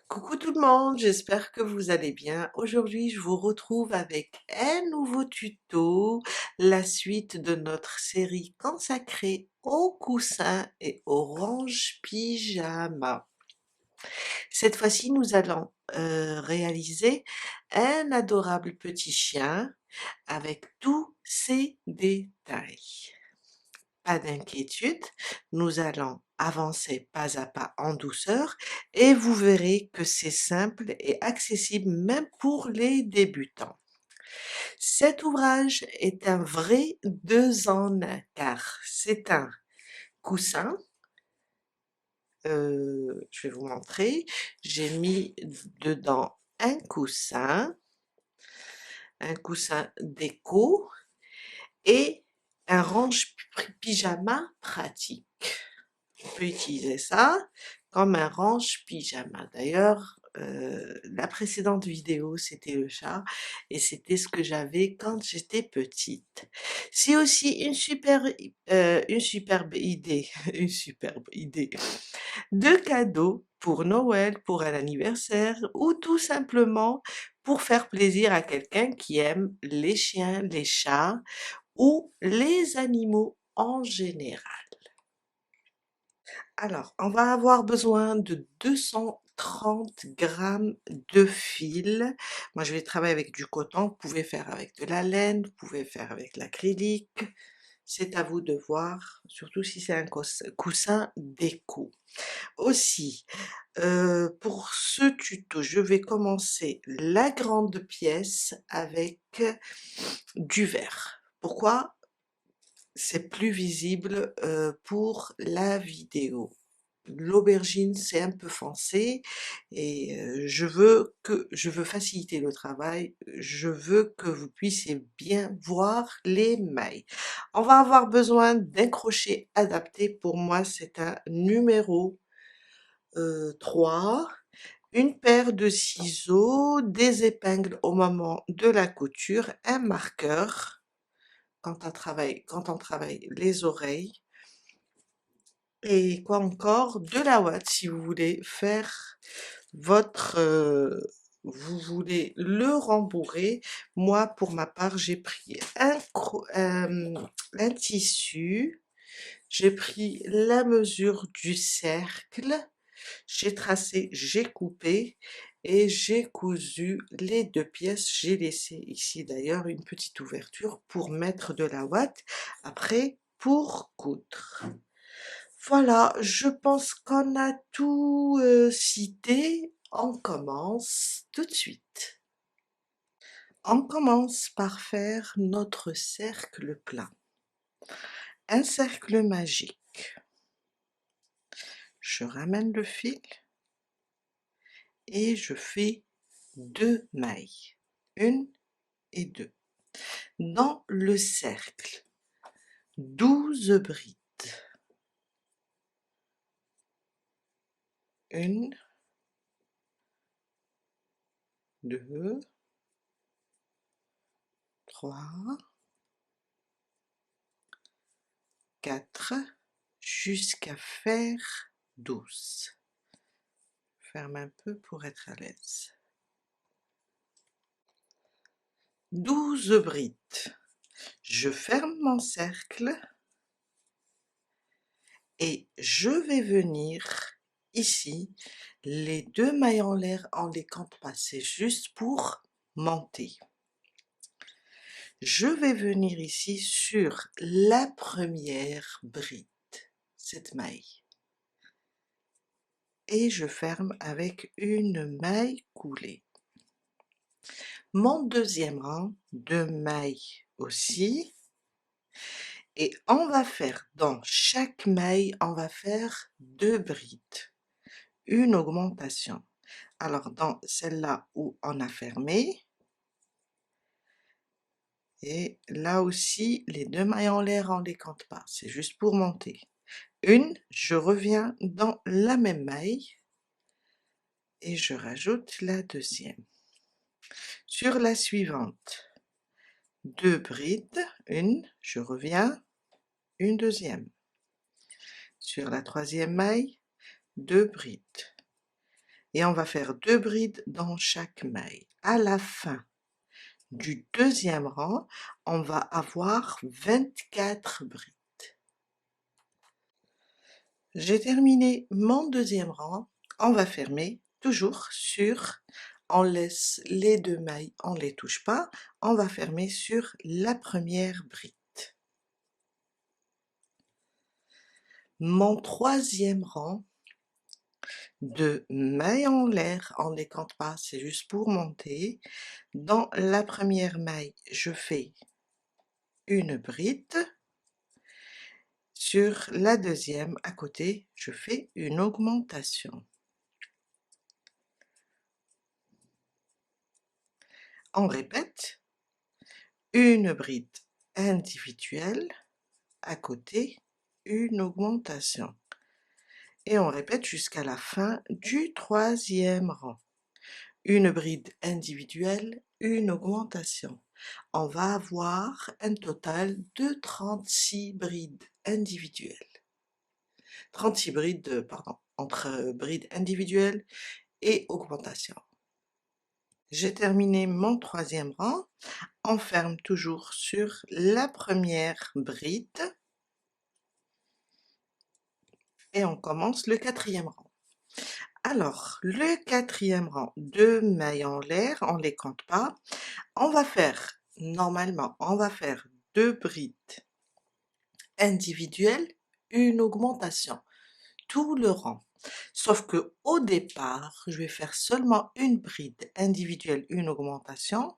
Coucou tout le monde, j'espère que vous allez bien. Aujourd'hui, je vous retrouve avec un nouveau tuto, la suite de notre série consacrée aux coussins et aux ranges pyjama. Cette fois-ci, nous allons réaliser un adorable petit chien avec tous ses détails. Pas d'inquiétude, nous allons avancer pas à pas en douceur et vous verrez que c'est simple et accessible même pour les débutants. Cet ouvrage est un vrai 2 en 1 car c'est un coussin, je vais vous montrer, j'ai mis dedans un coussin déco et un range pyjama pratique. On peut utiliser ça comme un range pyjama. D'ailleurs, la précédente vidéo, c'était le chat et c'était ce que j'avais quand j'étais petite. C'est aussi une superbe idée, une superbe idée de cadeau pour Noël, pour un anniversaire ou tout simplement pour faire plaisir à quelqu'un qui aime les chiens, les chats ou les animaux en général. Alors, on va avoir besoin de 230 grammes de fil. Moi, je vais travailler avec du coton. Vous pouvez faire avec de la laine, vous pouvez faire avec l'acrylique. C'est à vous de voir, surtout si c'est un coussin déco. Aussi, pour ce tuto, je vais commencer la grande pièce avec du vert. Pourquoi? C'est plus visible pour la vidéo. L'aubergine, c'est un peu foncé et je veux faciliter le travail, je veux que vous puissiez bien voir les mailles. On va avoir besoin d'un crochet adapté. Pour moi, c'est un numéro 3, une paire de ciseaux, des épingles au moment de la couture, un marqueur quand on travaille les oreilles, et quoi encore? De la ouate si vous voulez faire votre, vous voulez le rembourrer. Moi, pour ma part, j'ai pris un tissu, j'ai pris la mesure du cercle, j'ai tracé, j'ai coupé et j'ai cousu les 2 pièces. J'ai laissé ici d'ailleurs une petite ouverture pour mettre de la ouate, après pour coudre. Voilà, je pense qu'on a tout cité. On commence tout de suite. On commence par faire notre cercle plein. Un cercle magique. Je ramène le fil et je fais 2 mailles. 1 et 2. Dans le cercle, 12 brides. 1, 2, 3, 4, jusqu'à faire 12. Ferme un peu pour être à l'aise. 12 brides. Je ferme mon cercle et je vais venir ici, les 2 mailles en l'air, on les compte pas, c'est juste pour monter. Je vais venir ici sur la première bride, cette maille, et je ferme avec une maille coulée. Mon deuxième rang, 2 mailles aussi, et on va faire dans chaque maille, on va faire 2 brides, une augmentation. Alors dans celle-là où on a fermé, et là aussi les 2 mailles en l'air on les compte pas, c'est juste pour monter. Une, je reviens dans la même maille et je rajoute la deuxième. Sur la suivante, 2 brides, une, je reviens, une deuxième. Sur la troisième maille, 2 brides. et on va faire 2 brides dans chaque maille. À la fin du deuxième rang, on va avoir 24 brides. J'ai terminé mon deuxième rang, on va fermer toujours sur, on laisse les 2 mailles, on les touche pas, on va fermer sur la première bride. Mon troisième rang de mailles en l'air, on ne les compte pas, c'est juste pour monter. Dans la première maille, je fais une bride. Sur la deuxième, à côté, je fais une augmentation. On répète, une bride individuelle, à côté, une augmentation. Et on répète jusqu'à la fin du troisième rang. Une bride individuelle, une augmentation. On va avoir un total de 36 brides individuelles. 36 brides, pardon, entre brides individuelles et augmentation. J'ai terminé mon troisième rang. On ferme toujours sur la première bride et on commence le quatrième rang. Alors, le quatrième rang, 2 mailles en l'air, on ne les compte pas. On va faire, normalement, on va faire 2 brides individuelles, une augmentation, tout le rang. Sauf que au départ, je vais faire seulement une bride individuelle, une augmentation.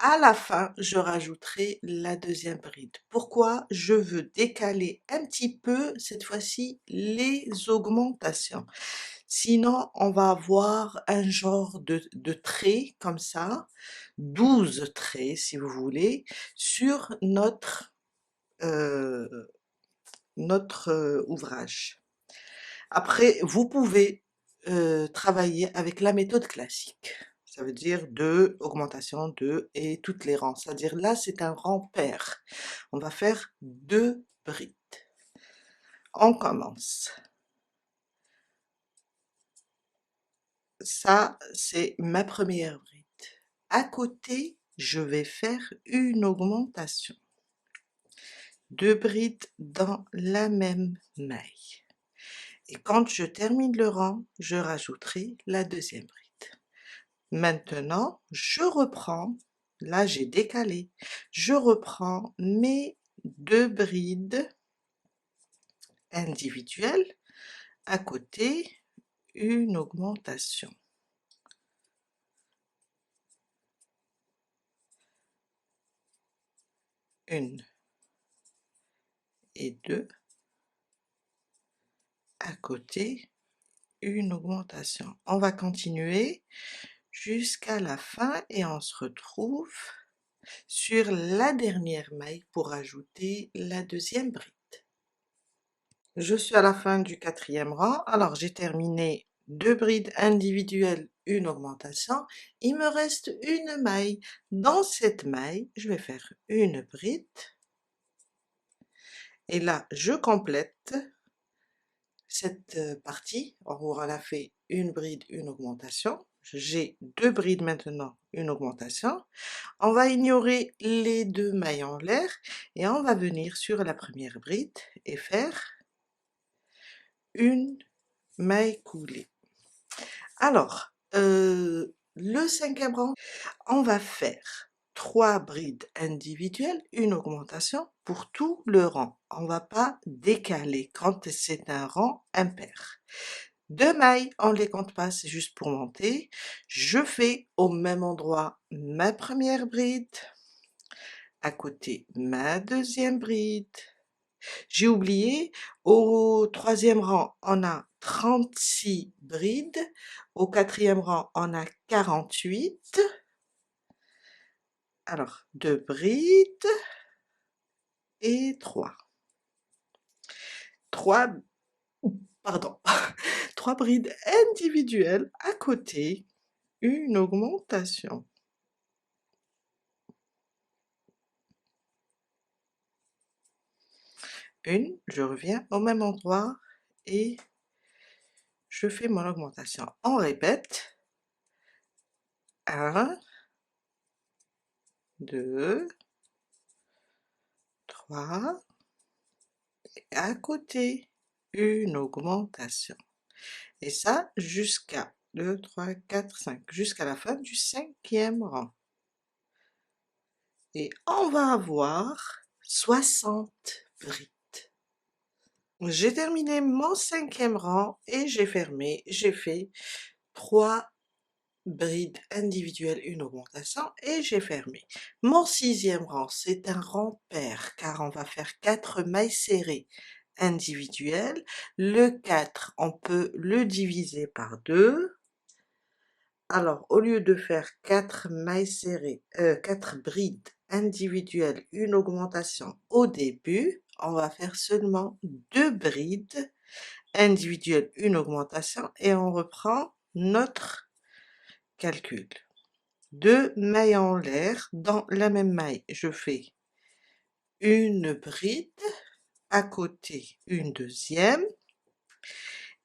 À la fin, je rajouterai la deuxième bride. Pourquoi? Je veux décaler un petit peu, cette fois-ci, les augmentations. Sinon, on va avoir un genre de trait comme ça, 12 traits si vous voulez, sur euh, notre ouvrage. Après, vous pouvez travailler avec la méthode classique. Ça veut dire 2, augmentation 2 et toutes les rangs. C'est-à-dire là, c'est un rang pair. On va faire 2 brides. On commence. Ça, c'est ma première bride. À côté, je vais faire une augmentation. 2 brides dans la même maille. Et quand je termine le rang, je rajouterai la deuxième bride. Maintenant, je reprends, là j'ai décalé, je reprends mes 2 brides individuelles, à côté, une augmentation. Une et 2, à côté, une augmentation. On va continuer jusqu'à la fin et on se retrouve sur la dernière maille pour ajouter la deuxième bride. Je suis à la fin du quatrième rang, alors j'ai terminé 2 brides individuelles, une augmentation, il me reste une maille. Dans cette maille, je vais faire une bride et là je complète cette partie où on a fait une bride, une augmentation. J'ai 2 brides maintenant, une augmentation. On va ignorer les 2 mailles en l'air et on va venir sur la première bride et faire une maille coulée. Alors, le cinquième rang, on va faire 3 brides individuelles, une augmentation pour tout le rang. On va pas décaler quand c'est un rang impair. 2 mailles, on les compte pas, c'est juste pour monter. Je fais au même endroit ma première bride, à côté ma deuxième bride. J'ai oublié, au troisième rang, on a 36 brides, au quatrième rang, on a 48. Alors, 2 brides et 3. 3, pardon, 3 brides individuelles à côté, une augmentation. Une, je reviens au même endroit et je fais mon augmentation. On répète. 1, 2, 3, et à côté, une augmentation. Et ça jusqu'à 2, 3, 4, 5, jusqu'à la fin du 5e rang. Et on va avoir 60 brides. J'ai terminé mon 5e rang et j'ai fermé, j'ai fait 3 brides individuelles, une augmentation et j'ai fermé. Mon 6e rang, c'est un rang pair car on va faire 4 mailles serrées individuelles. Le 4, on peut le diviser par 2. Alors, au lieu de faire 4 mailles serrées, 4 brides individuelles, une augmentation au début, on va faire seulement 2 brides individuelles, une augmentation et on reprend notre calcul. 2 mailles en l'air, dans la même maille, je fais une bride, à côté une deuxième,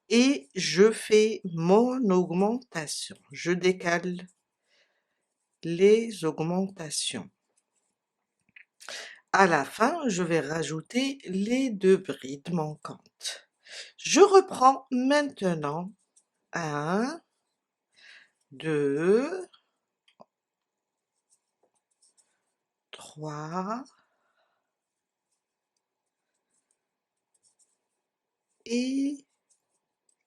et je fais mon augmentation. Je décale les augmentations. À la fin, je vais rajouter les 2 brides manquantes. Je reprends maintenant 1, 2, 3 et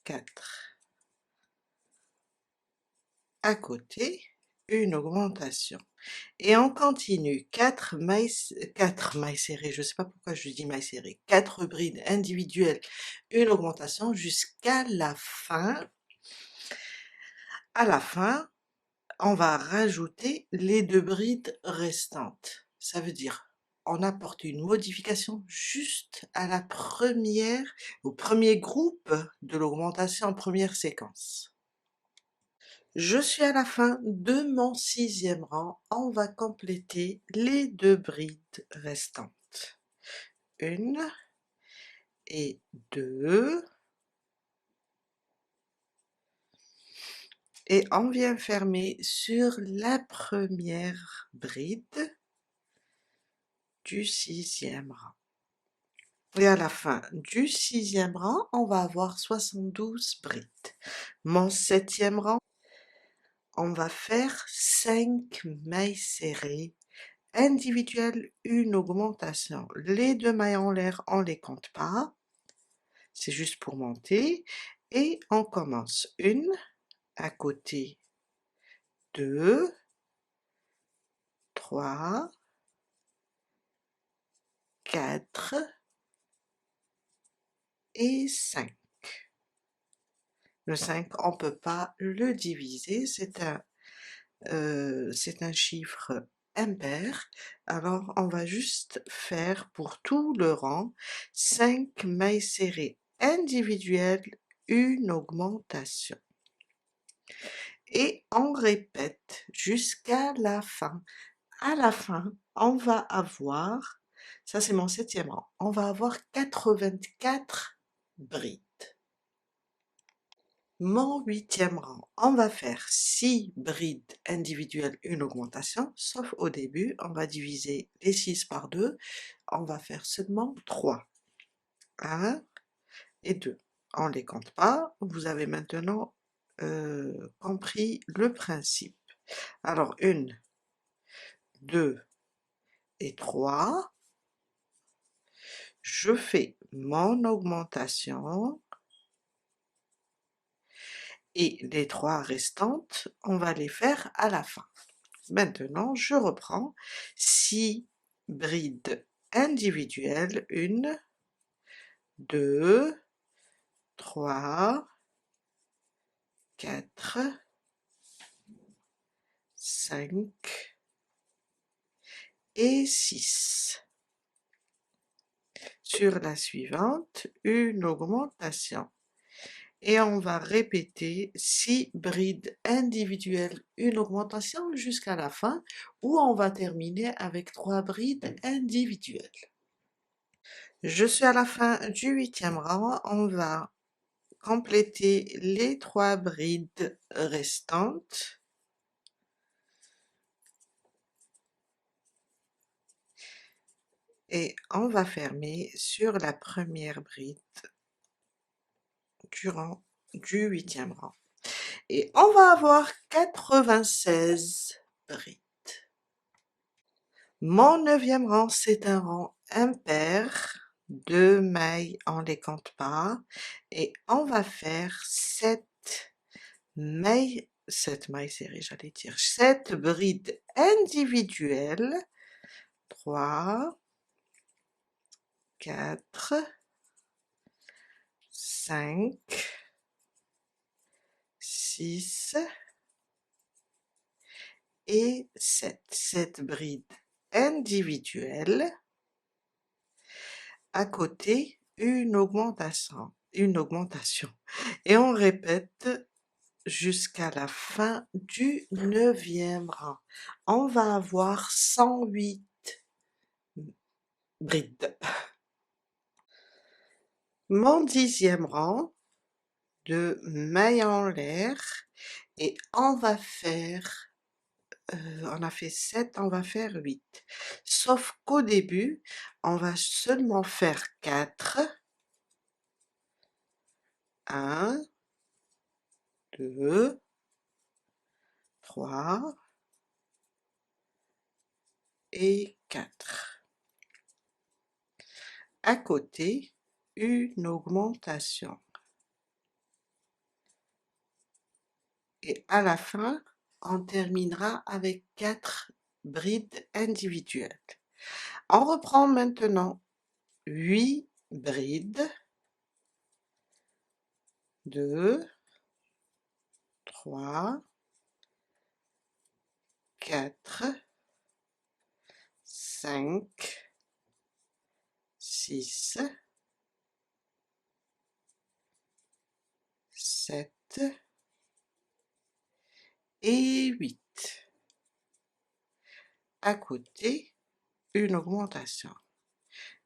4. À côté, une augmentation. Et on continue 4 mailles serrées, je ne sais pas pourquoi je dis mailles serrées, 4 brides individuelles, une augmentation jusqu'à la fin. À la fin, on va rajouter les 2 brides restantes. Ça veut dire, on apporte une modification juste à la au premier groupe de l'augmentation en première séquence. Je suis à la fin de mon 6e rang, on va compléter les 2 brides restantes. 1 et 2. Et on vient fermer sur la première bride du 6e rang. Et à la fin du 6e rang, on va avoir 72 brides. Mon 7e rang, on va faire 5 mailles serrées individuelles, une augmentation. Les 2 mailles en l'air, on les compte pas, c'est juste pour monter. Et on commence 1, à côté 2, 3, 4 et 5. Le 5, on ne peut pas le diviser, c'est un chiffre impair, alors on va juste faire pour tout le rang 5 mailles serrées individuelles, une augmentation. Et on répète jusqu'à la fin. À la fin, on va avoir, ça c'est mon 7e rang, on va avoir 84 brides. Mon 8e rang, on va faire 6 brides individuelles, une augmentation, sauf au début, on va diviser les 6 par 2, on va faire seulement 3. 1 et 2. On ne les compte pas, vous avez maintenant compris le principe. Alors 1, 2 et 3, je fais mon augmentation, et les 3 restantes, on va les faire à la fin. Maintenant, je reprends 6 brides individuelles, 1, 2, 3, 4, 5 et 6. Sur la suivante, une augmentation. Et on va répéter 6 brides individuelles, une augmentation jusqu'à la fin, où on va terminer avec 3 brides individuelles. Je suis à la fin du 8e rang, on va compléter les 3 brides restantes. Et on va fermer sur la première bride du rang du 8e rang. Et on va avoir 96 brides. Mon 9e rang, c'est un rang impair, 2 mailles, on les compte pas, et on va faire 7 mailles serrées, j'allais dire, 7 brides individuelles, 3, 4, 5, 6 et 7. 7 brides individuelles. À côté, une augmentation. Et on répète jusqu'à la fin du 9e rang. On va avoir 108 brides. Mon 10e rang de mailles en l'air, et on va faire, on a fait 7, on va faire 8. Sauf qu'au début, on va seulement faire 4. 1, 2, 3 et 4. À côté, une augmentation. Et à la fin, on terminera avec 4 brides individuelles. On reprend maintenant 8 brides. 2, 3, 4, 5, 6, 7 et 8. À côté, une augmentation.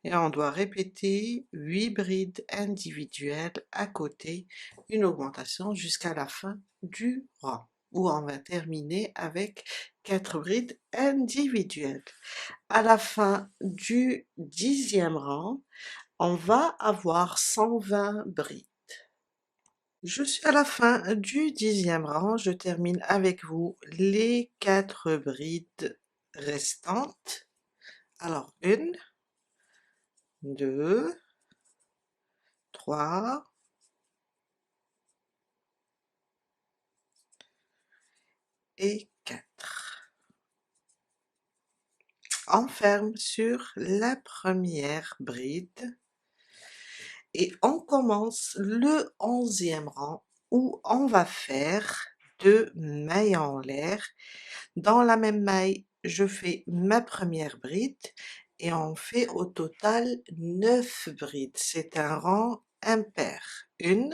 Et on doit répéter 8 brides individuelles à côté, une augmentation jusqu'à la fin du rang, où on va terminer avec 4 brides individuelles. À la fin du 10e rang, on va avoir 120 brides. Je suis à la fin du 10e rang, je termine avec vous les 4 brides restantes. Alors, 1, 2, 3, et 4. On ferme sur la première bride et on commence le 11e rang où on va faire 2 mailles en l'air. Dans la même maille, je fais ma première bride et on fait au total 9 brides. C'est un rang impair. 1,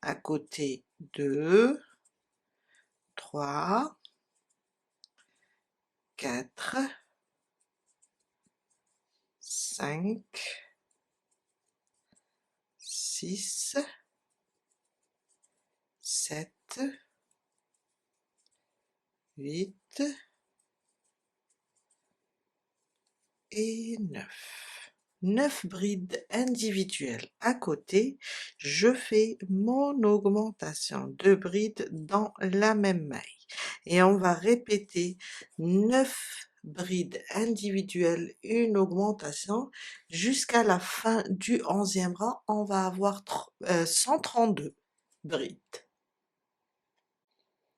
à côté 2, 3, 4, 5, 6, 7, 8 et 9. 9 brides individuelles à côté, je fais mon augmentation de brides dans la même maille. Et on va répéter 9 brides individuelles, une augmentation, jusqu'à la fin du 11e rang, on va avoir 132 brides.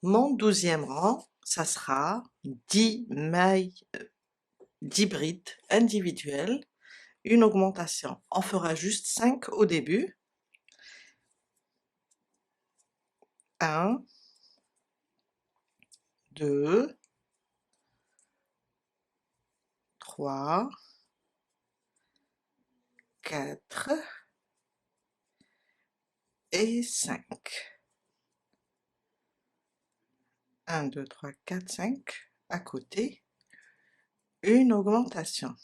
Mon 12e rang, ça sera 10 mailles, 10 brides individuelles, une augmentation. On fera juste 5 au début. 1, 2, 3, 4 et 5. 1, 2, 3, 4, 5 à côté, une augmentation.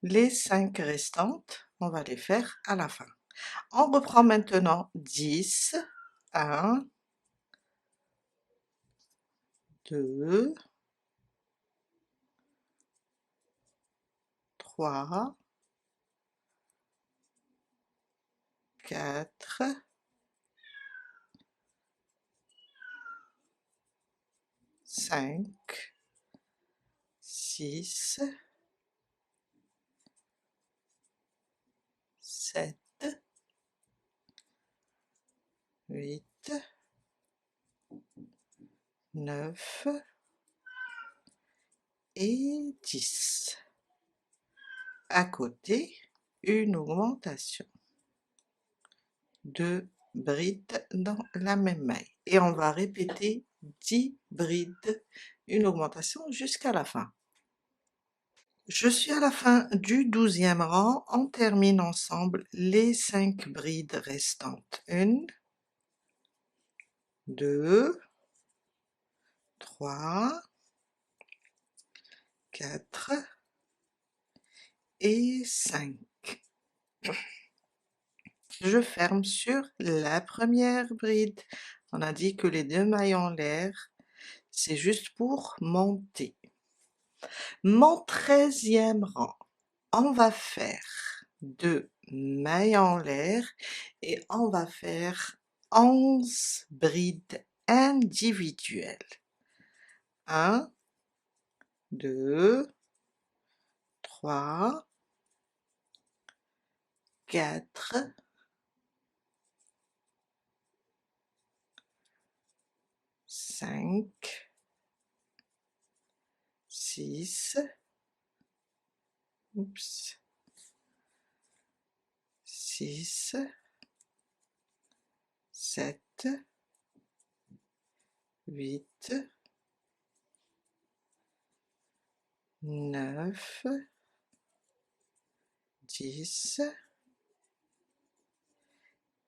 Les 5 restantes, on va les faire à la fin. On reprend maintenant 10, 1, 2, 3, 4, 5, 6, 7, 8, 9 et 10. À côté, une augmentation. 2 brides dans la même maille. Et on va répéter 10 brides, une augmentation jusqu'à la fin. Je suis à la fin du 12e rang. On termine ensemble les 5 brides restantes. 1, 2, 3, 4 et 5. Je ferme sur la première bride. On a dit que les 2 mailles en l'air, c'est juste pour monter. Mon 13e rang, on va faire 2 mailles en l'air et on va faire 11 brides individuelles. 1, 2, 3, 4, 5, 6, 6, 7, 8, 9, 10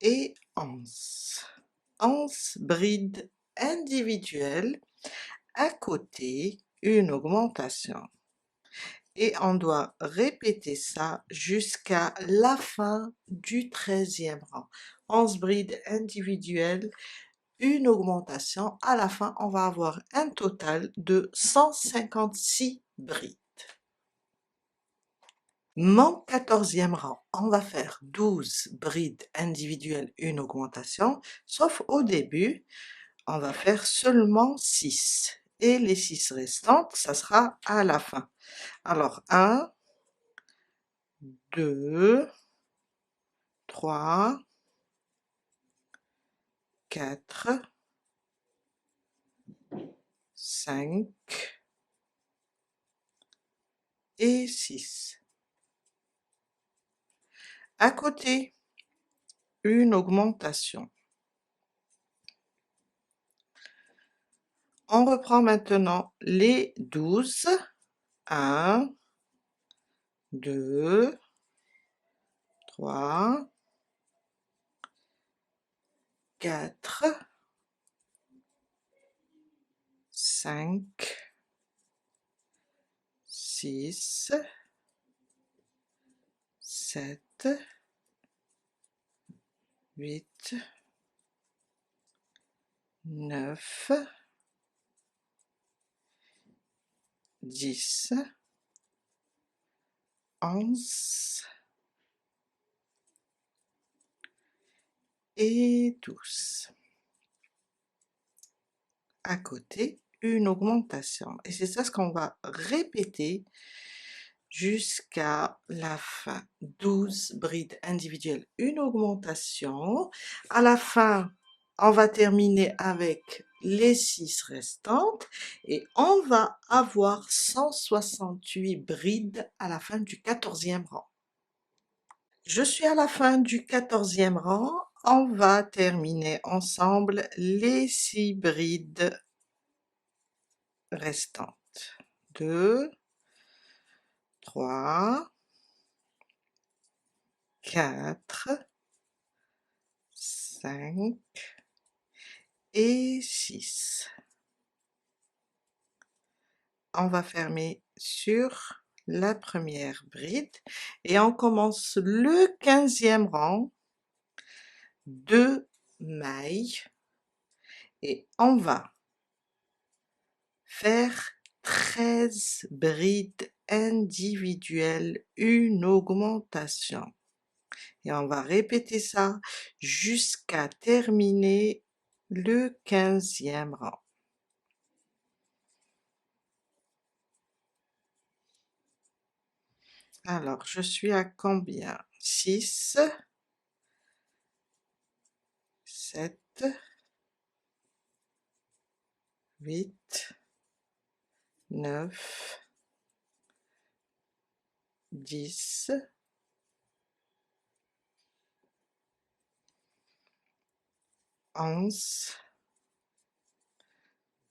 et 11. 11 brides individuelles. À côté, une augmentation. Et on doit répéter ça jusqu'à la fin du 13e rang. 11 brides individuelles, une augmentation. À la fin, on va avoir un total de 156 brides. Mon 14e rang, on va faire 12 brides individuelles, une augmentation, sauf au début, on va faire seulement 6. Et les 6 restantes, ça sera à la fin. Alors, 1, 2, 3, 4, 5 et 6. À côté, une augmentation. On reprend maintenant les 12. 1, 2, 3, 4, 5, 6, 7, 8, 9, 10, 11 et 12. À côté, une augmentation. Et c'est ça ce qu'on va répéter jusqu'à la fin. 12 brides individuelles, une augmentation. À la fin, on va terminer avec les 6 restantes et on va avoir 168 brides à la fin du 14e rang. Je suis à la fin du 14e rang. On va terminer ensemble les 6 brides restantes. 2, 3, 4, 5 et 6. On va fermer sur la première bride et on commence le 15e rang 2 mailles et on va faire 13 brides individuelles, une augmentation. Et on va répéter ça jusqu'à terminer le 15e rang. Alors, je suis à combien? 6, 7, 8, 9, 10, 11,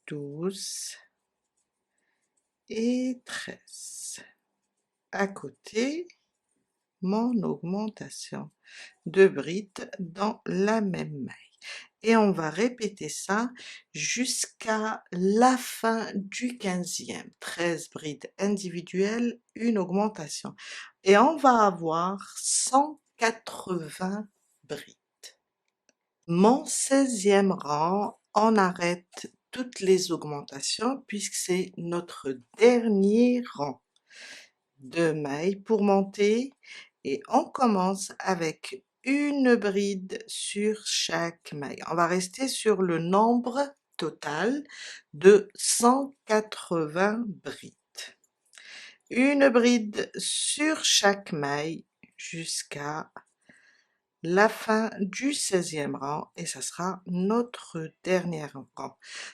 12 et 13. À côté, mon augmentation de brides dans la même maille. Et on va répéter ça jusqu'à la fin du 15e. 13 brides individuelles, une augmentation. Et on va avoir 180 brides. Mon 16e rang, on arrête toutes les augmentations puisque c'est notre dernier rang de mailles pour monter et on commence avec une bride sur chaque maille. On va rester sur le nombre total de 180 brides. Une bride sur chaque maille jusqu'à la fin du 16e rang et ça sera notre dernier rang.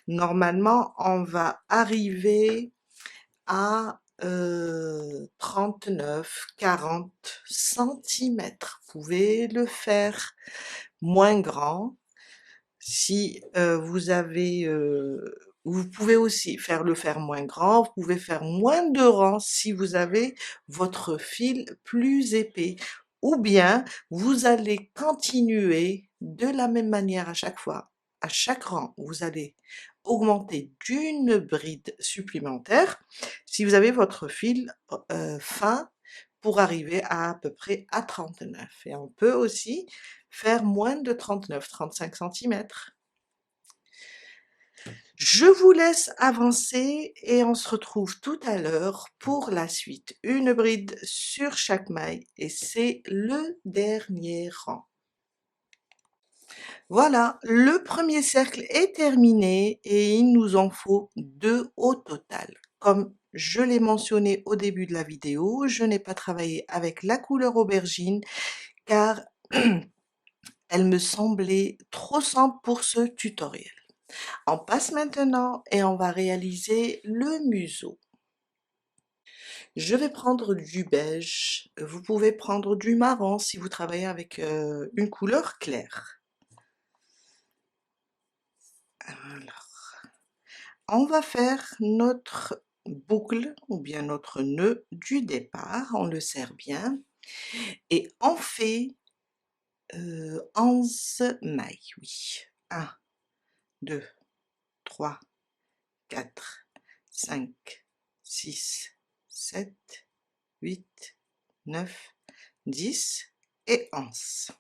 Normalement, on va arriver à 39-40 centimètres. Vous pouvez le faire moins grand si vous avez... vous pouvez aussi le faire moins grand, vous pouvez faire moins de rangs si vous avez votre fil plus épais. Ou bien, vous allez continuer de la même manière à chaque fois. À chaque rang, vous allez augmenter d'une bride supplémentaire si vous avez votre fil fin pour arriver à peu près à 39. Et on peut aussi faire moins de 39, 35 centimètres. Je vous laisse avancer et on se retrouve tout à l'heure pour la suite. Une bride sur chaque maille et c'est le dernier rang. Voilà, le premier cercle est terminé et il nous en faut 2 au total. Comme je l'ai mentionné au début de la vidéo, je n'ai pas travaillé avec la couleur aubergine car elle me semblait trop simple pour ce tutoriel. On passe maintenant et on va réaliser le museau. Je vais prendre du beige, vous pouvez prendre du marron si vous travaillez avec une couleur claire. Alors, on va faire notre boucle ou bien notre nœud du départ, on le serre bien et on fait 11 mailles, oui. 1, 2, 3, 4, 5, 6, 7, 8, 9, 10 et 11.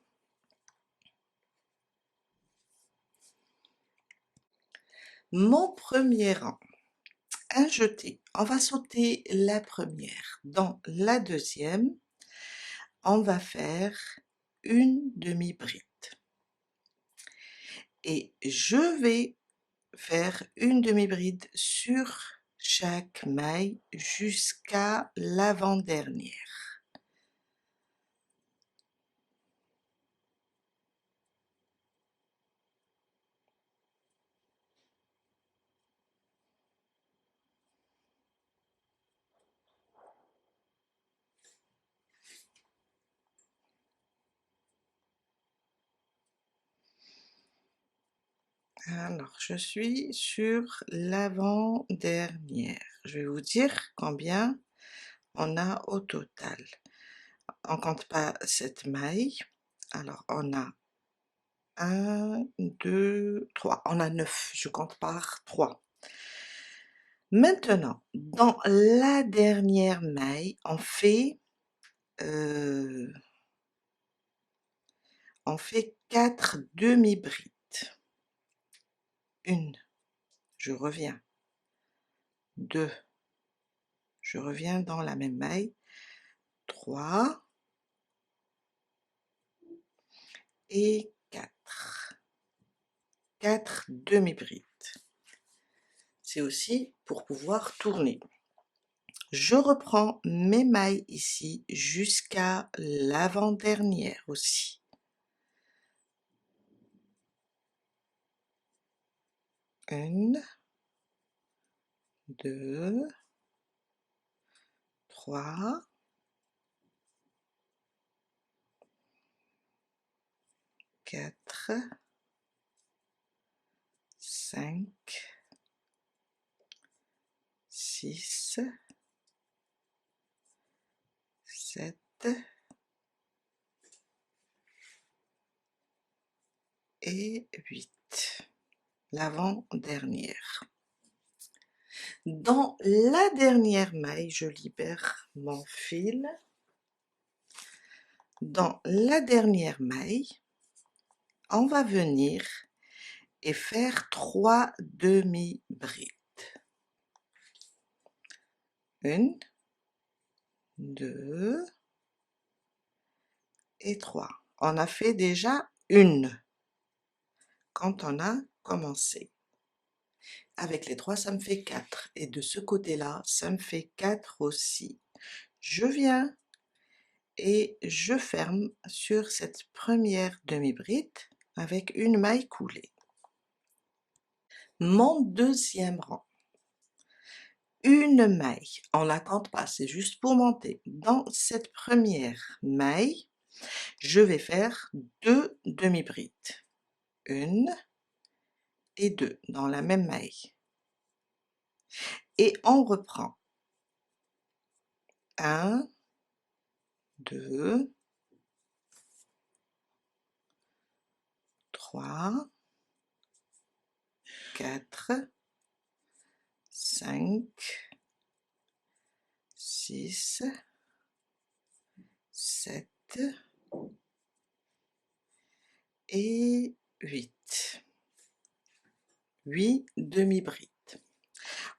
Mon premier rang, un jeté. On va sauter la première. Dans la deuxième, on va faire une demi-bride. Et je vais faire une demi-bride sur chaque maille jusqu'à l'avant-dernière. Alors, je suis sur l'avant-dernière. Je vais vous dire combien on a au total. On compte pas cette maille. Alors, on a 1, 2, 3. On a 9. Je compte par 3. Maintenant, dans la dernière maille, on on fait 4 demi-brides. 1, je reviens. 2, je reviens dans la même maille. 3 et 4. 4 demi-brides. C'est aussi pour pouvoir tourner. Je reprends mes mailles ici jusqu'à l'avant-dernière aussi. 1, 2, 3, 4, 5, 6, 7 et 8. L'avant-dernière. Dans la dernière maille, je libère mon fil. Dans la dernière maille, on va venir et faire 3 demi-brides. 1, 2 et 3. On a fait déjà une quand on a commencé. Avec les 3, ça me fait 4. Et de ce côté-là, ça me fait 4 aussi. Je viens et je ferme sur cette première demi-bride avec une maille coulée. Mon deuxième rang, une maille, on la compte pas, c'est juste pour monter. Dans cette première maille, je vais faire 2 demi-brides. 1 et 2 dans la même maille. Et on reprend. 1, 2, 3, 4, 5, 6, 7 et 8. 8 demi-brides.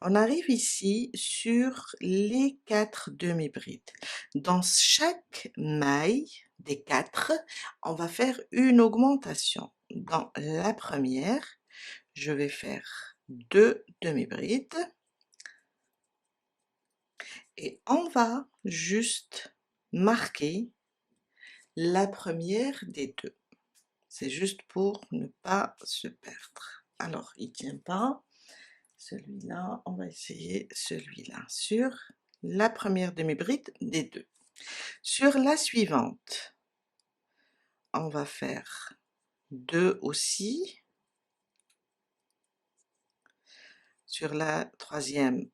On arrive ici sur les 4 demi-brides. Dans chaque maille des 4, on va faire une augmentation. Dans la première, je vais faire 2 demi-brides et on va juste marquer la première des 2. C'est juste pour ne pas se perdre. Alors, il ne tient pas. Celui-là, on va essayer celui-là sur la première demi-bride des 2. Sur la suivante, on va faire 2 aussi. Sur la troisième,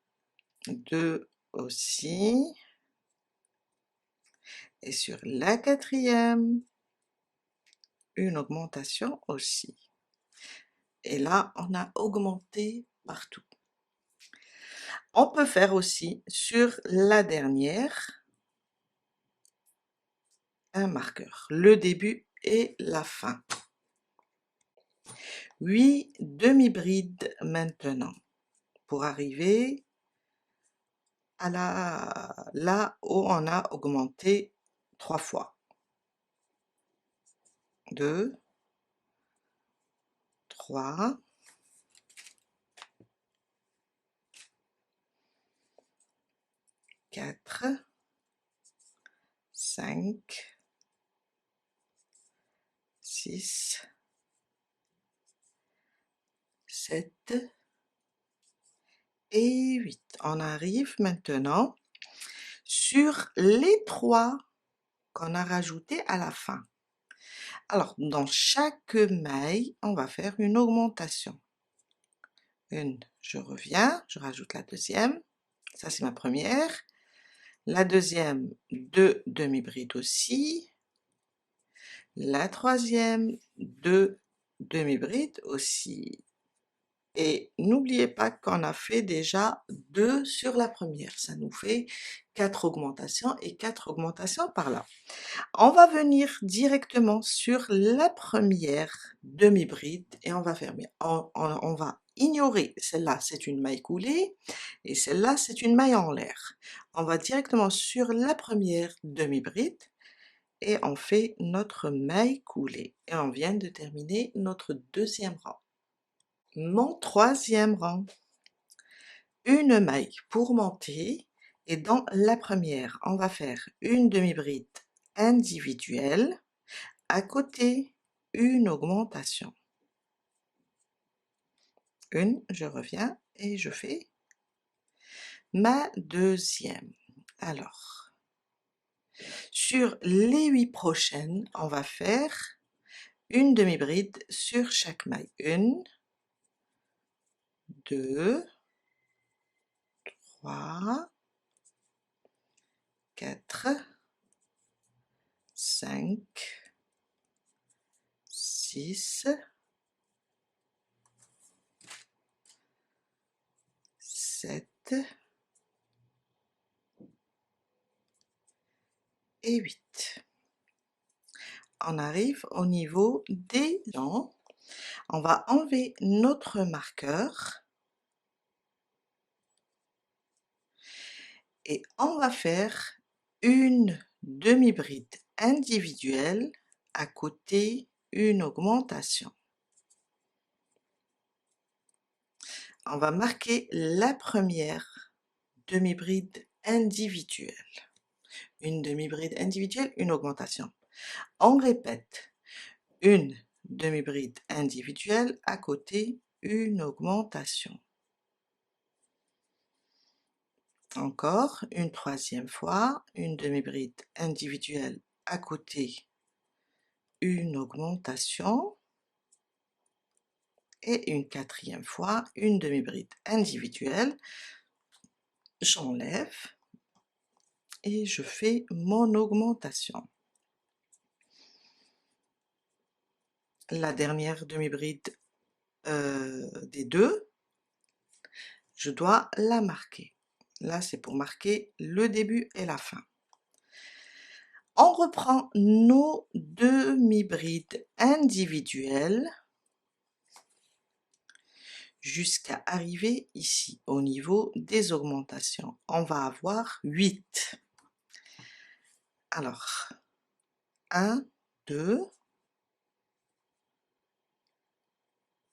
2 aussi. Et sur la quatrième, une augmentation aussi. Et là, on a augmenté partout. On peut faire aussi sur la dernière un marqueur, le début et la fin. 8 demi-brides maintenant pour arriver à là où on a augmenté 3 fois. 2, 3, 4, 5, 6, 7 et 8. On arrive maintenant sur les 3 qu'on a rajoutés à la fin. Alors, dans chaque maille, on va faire une augmentation. Une, je reviens, je rajoute la deuxième. Ça, c'est ma première. La deuxième, 2 demi-brides aussi. La troisième, 2 demi-brides aussi. Et n'oubliez pas qu'on a fait déjà 2 sur la première, ça nous fait 4 augmentations et 4 augmentations par là. On va venir directement sur la première demi-bride et on va fermer. On va ignorer celle-là, c'est une maille coulée et celle-là, c'est une maille en l'air. On va directement sur la première demi-bride et on fait notre maille coulée et on vient de terminer notre deuxième rang. Mon troisième rang, une maille pour monter et dans la première, on va faire une demi-bride individuelle, à côté une augmentation. Une, je reviens et je fais ma deuxième. Alors, sur les 8 prochaines, on va faire une demi-bride sur chaque maille. Une, deux, trois, quatre, 5, 6, 7 et 8. On arrive au niveau des dents. On va enlever notre marqueur et on va faire une demi-bride individuelle, à côté une augmentation. On va marquer la première demi-bride individuelle. Une demi-bride individuelle, une augmentation. On répète, une demi-bride individuelle, à côté une augmentation. Encore une troisième fois, une demi-bride individuelle, à côté une augmentation. Et une quatrième fois, une demi-bride individuelle, j'enlève et je fais mon augmentation. La dernière demi-bride des deux, je dois la marquer. Là, c'est pour marquer le début et la fin. On reprend nos demi-brides individuelles jusqu'à arriver ici, au niveau des augmentations. On va avoir 8. Alors, 1, 2,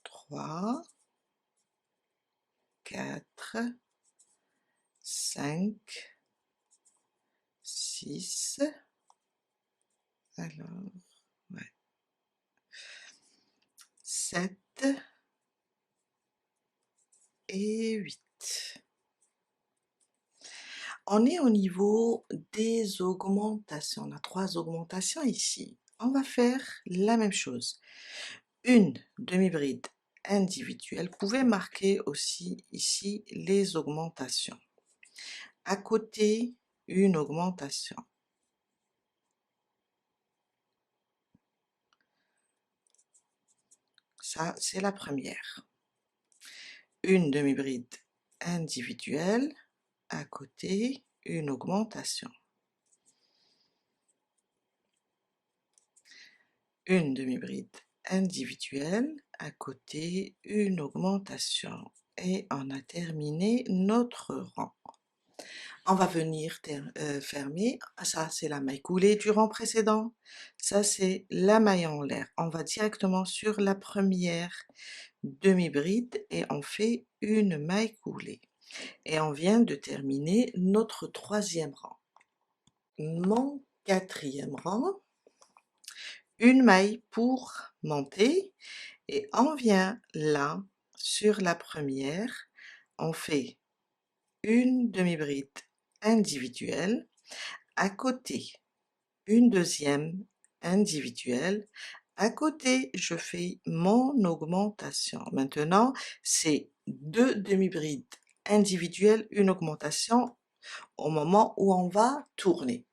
3, 4, 5, 6, alors, ouais, 7 et 8. On est au niveau des augmentations. On a 3 augmentations ici. On va faire la même chose. Une demi-bride individuelle. Vous pouvez marquer aussi ici les augmentations. À côté, une augmentation. Ça, c'est la première. Une demi-bride individuelle, à côté, une augmentation. Une demi-bride individuelle, à côté, une augmentation. Et on a terminé notre rang. On va venir fermer. Ça, c'est la maille coulée du rang précédent. Ça, c'est la maille en l'air. On va directement sur la première demi-bride et on fait une maille coulée. Et on vient de terminer notre troisième rang. Mon quatrième rang, une maille pour monter et on vient là sur la première, on fait une demi-bride individuelle, à côté une deuxième individuelle, à côté je fais mon augmentation. Maintenant c'est 2 demi-brides individuelles, une augmentation au moment où on va tourner.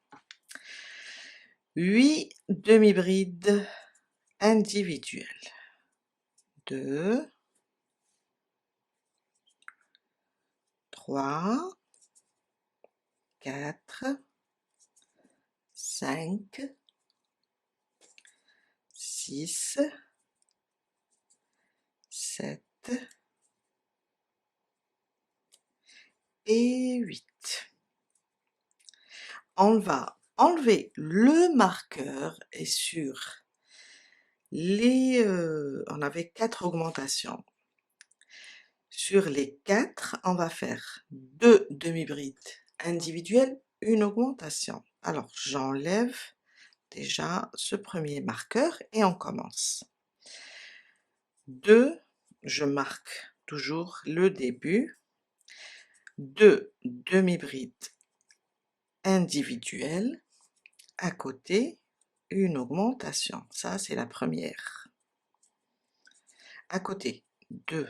8 demi-brides individuelles. 2, 3, 4, 5, 6, 7 et 8. On va enlever le marqueur et sur les... on avait 4 augmentations. Sur les 4, on va faire 2 demi-brides individuelles, une augmentation. Alors, j'enlève déjà ce premier marqueur et on commence. 2, je marque toujours le début, 2 demi-brides individuelles, à côté, une augmentation. Ça, c'est la première. À côté, 2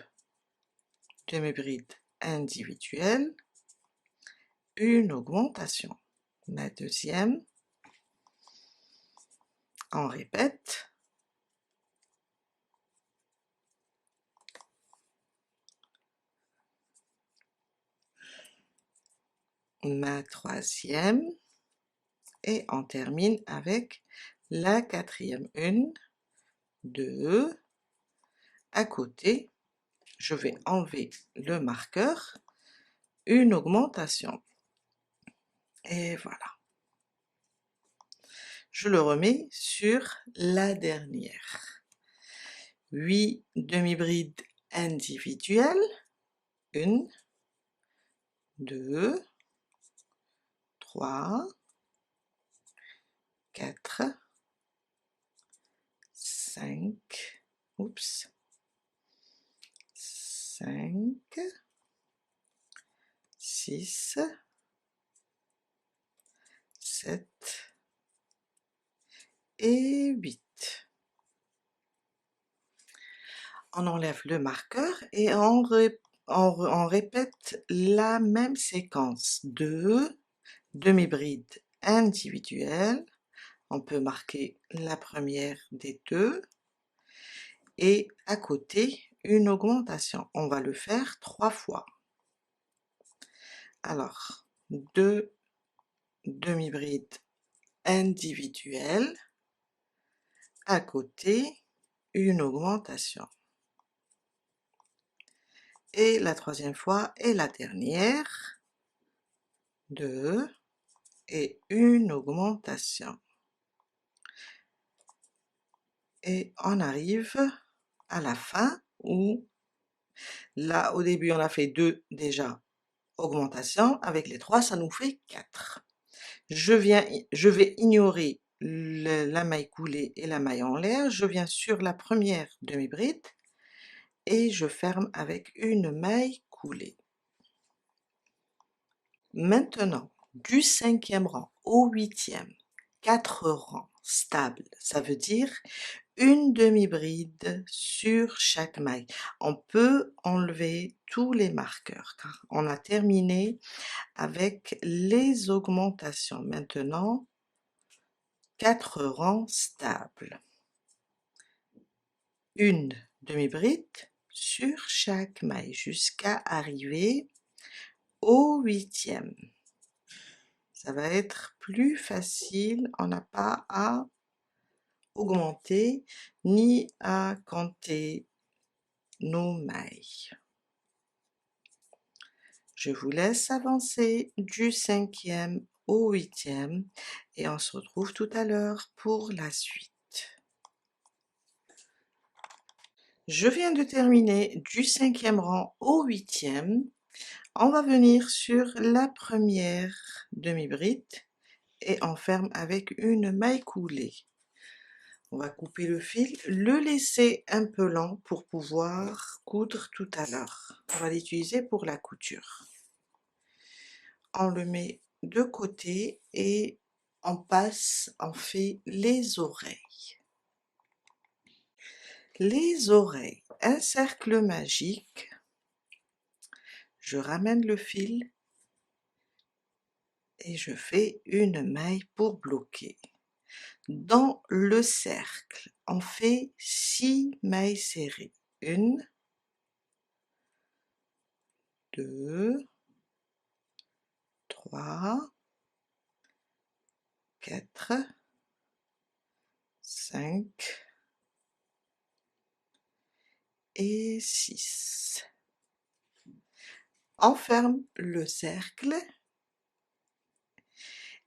demi-brides individuelles, une augmentation. La deuxième, on répète. Ma troisième, et on termine avec la quatrième. 1, 2, à côté, je vais enlever le marqueur, une augmentation. Et voilà. Je le remets sur la dernière. 8 demi-brides individuelles. 1, 2, 3, 4, 5, 5, 6, 7 et 8. On enlève le marqueur et on répète la même séquence. 2 demi-brides individuelles. On peut marquer la première des 2 et à côté une augmentation. On va le faire 3 fois. Alors, 2 demi-brides individuelles, à côté une augmentation. Et la troisième fois et la dernière, 2 et une augmentation. Et on arrive à la fin où, là au début on a fait 2 déjà augmentation, avec les 3 ça nous fait 4. Je vais ignorer la maille coulée et la maille en l'air, je viens sur la première demi-bride et je ferme avec une maille coulée. Maintenant, du 5e rang au 8e, 4 rangs stables, ça veut dire une demi-bride sur chaque maille. On peut enlever tous les marqueurs car on a terminé avec les augmentations. Maintenant, 4 rangs stables. Une demi-bride sur chaque maille jusqu'à arriver au 8e. Ça va être plus facile, on n'a pas à augmenter ni à compter nos mailles. Je vous laisse avancer du 5e au 8e et on se retrouve tout à l'heure pour la suite. Je viens de terminer du 5e rang au 8e. On va venir sur la première demi-bride et on ferme avec une maille coulée. On va couper le fil, le laisser un peu lent pour pouvoir coudre tout à l'heure. On va l'utiliser pour la couture. On le met de côté et on fait les oreilles. Les oreilles, un cercle magique. Je ramène le fil et je fais une maille pour bloquer. Dans le cercle, on fait 6 mailles serrées. 1, 2, 3, 4, 5 et 6. On ferme le cercle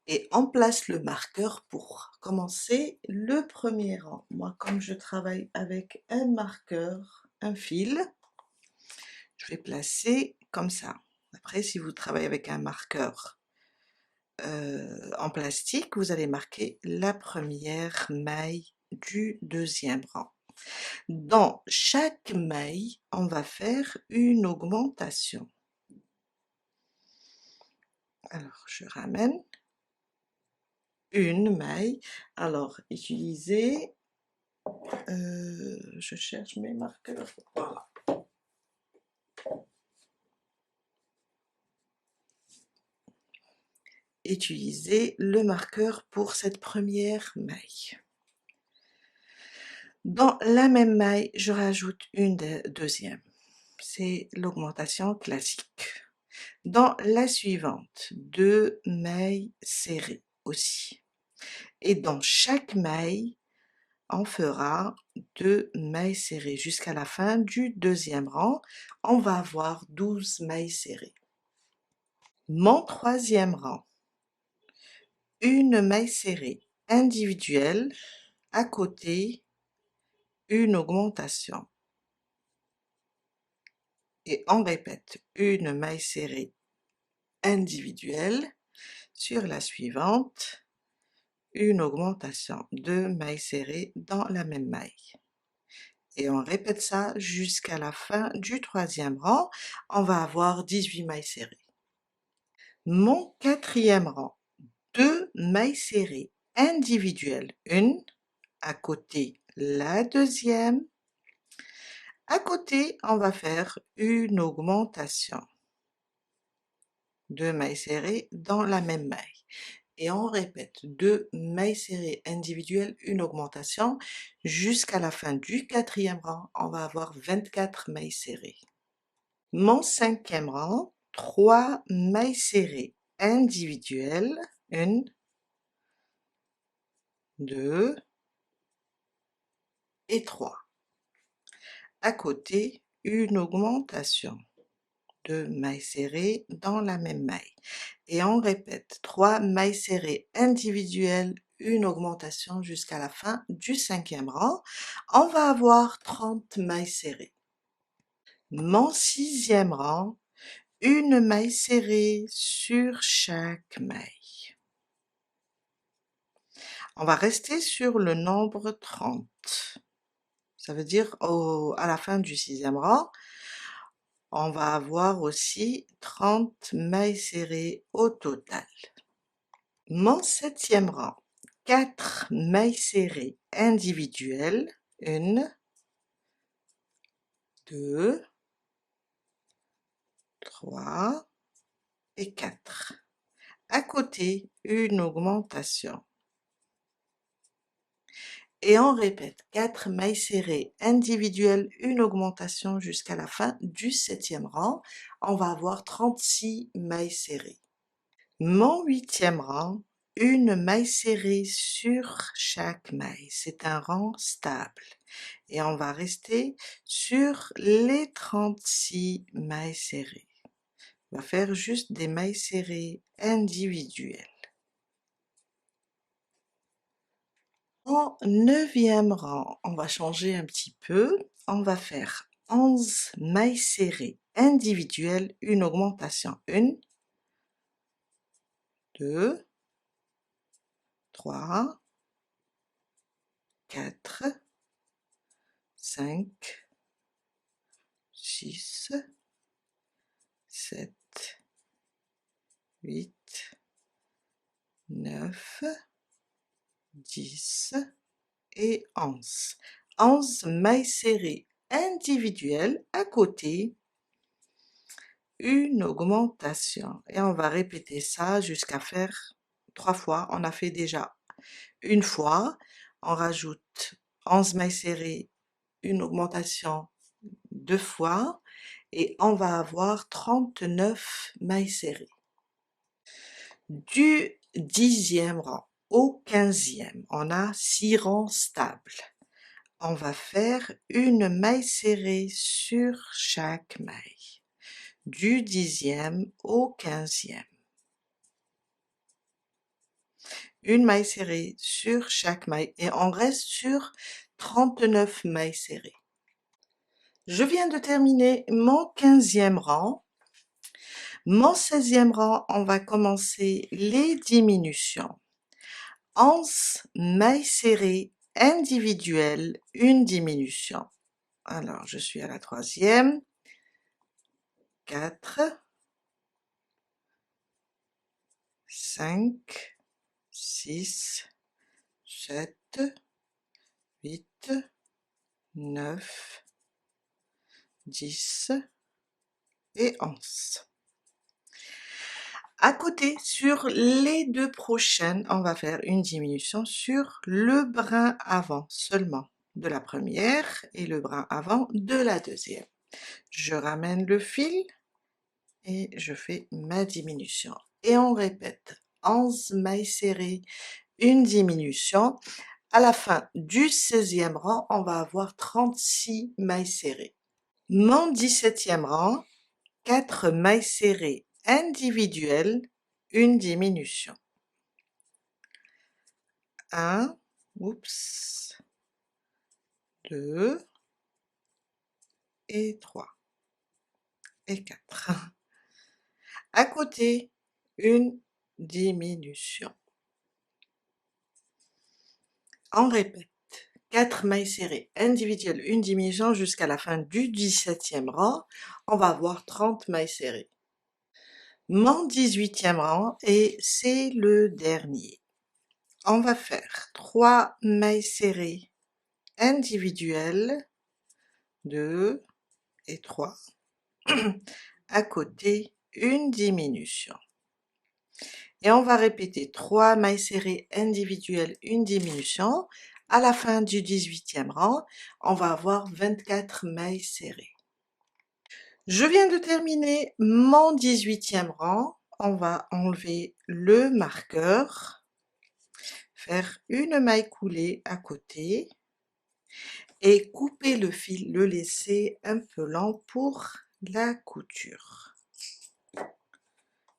et on place le marqueur pour commencer le premier rang. Moi, comme je travaille avec un marqueur, un fil, je vais placer comme ça. Après, si vous travaillez avec un marqueur en plastique, vous allez marquer la première maille du deuxième rang. Dans chaque maille, on va faire une augmentation. Alors, je ramène une maille. Alors, utilisez, je cherche mes marqueurs. Voilà. Utilisez le marqueur pour cette première maille. Dans la même maille, je rajoute une deuxième. C'est l'augmentation classique. Dans la suivante, 2 mailles serrées aussi. Et dans chaque maille, on fera 2 mailles serrées jusqu'à la fin du deuxième rang. On va avoir 12 mailles serrées. Mon troisième rang, une maille serrée individuelle, à côté, une augmentation. Et on répète, une maille serrée individuelle sur la suivante, une augmentation, 2 mailles serrées dans la même maille. Et on répète ça jusqu'à la fin du troisième rang. On va avoir 18 mailles serrées. Mon quatrième rang, 2 mailles serrées individuelles, une à côté la deuxième. À côté, on va faire une augmentation. 2 mailles serrées dans la même maille. Et on répète 2 mailles serrées individuelles, une augmentation, jusqu'à la fin du quatrième rang, on va avoir 24 mailles serrées. Mon cinquième rang, 3 mailles serrées individuelles, 1, 2 et 3. À côté, une augmentation, 2 mailles serrées dans la même maille. Et on répète 3 mailles serrées individuelles, une augmentation jusqu'à la fin du cinquième rang. On va avoir 30 mailles serrées. Mon sixième rang, une maille serrée sur chaque maille. On va rester sur le nombre 30. Ça veut dire à la fin du sixième rang, on va avoir aussi 30 mailles serrées au total. Mon septième rang, 4 mailles serrées individuelles, 1, 2, 3 et 4. À côté, une augmentation. Et on répète 4 mailles serrées individuelles, une augmentation jusqu'à la fin du septième rang. On va avoir 36 mailles serrées. Mon huitième rang, une maille serrée sur chaque maille. C'est un rang stable. Et on va rester sur les 36 mailles serrées. On va faire juste des mailles serrées individuelles. En neuvième rang, on va changer un petit peu. On va faire 11 mailles serrées individuelles, une augmentation. 1, 2, 3, 4, 5, 6, 7, 8, 9, 10 et 11. 11 mailles serrées individuelles à côté, une augmentation. Et on va répéter ça jusqu'à faire 3 fois. On a fait déjà une fois. On rajoute 11 mailles serrées, une augmentation 2 fois. Et on va avoir 39 mailles serrées. Du 10e rang au 15e, on a 6 rangs stables. On va faire une maille serrée sur chaque maille, du 10e au 15e. Une maille serrée sur chaque maille et on reste sur 39 mailles serrées. Je viens de terminer mon 15e rang. Mon 16e rang, on va commencer les diminutions. 11 mailles serrées individuelles, une diminution. Alors, je suis à la 3e, 4, 5, 6, 7, 8, 9, 10 et 11. À côté, sur les deux prochaines, on va faire une diminution sur le brin avant seulement de la première et le brin avant de la deuxième. Je ramène le fil et je fais ma diminution. Et on répète 11 mailles serrées, une diminution. À la fin du 16e rang, on va avoir 36 mailles serrées. Mon 17e rang, 4 mailles serrées individuelles, une diminution. 1, oups, 2 et 3 et 4. À côté, une diminution. On répète 4 mailles serrées individuelles, une diminution jusqu'à la fin du 17e rang. On va avoir 30 mailles serrées. Mon 18e rang et c'est le dernier. On va faire 3 mailles serrées individuelles, 2 et 3. À côté, une diminution. Et on va répéter 3 mailles serrées individuelles, une diminution. À la fin du 18e rang, on va avoir 24 mailles serrées. Je viens de terminer mon 18e rang. On va enlever le marqueur, faire une maille coulée à côté et couper le fil, le laisser un peu lent pour la couture.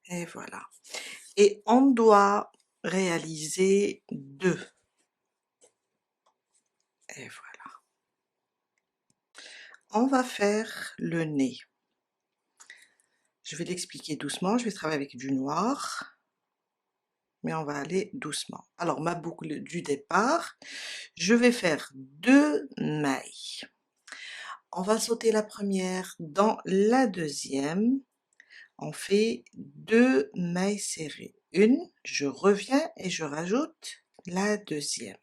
Et voilà. Et on doit réaliser 2. Et voilà. On va faire le nez. Je vais l'expliquer doucement, je vais travailler avec du noir, mais on va aller doucement. Alors ma boucle du départ, je vais faire 2 mailles. On va sauter la première dans la deuxième. On fait 2 mailles serrées. Une, je reviens et je rajoute la deuxième.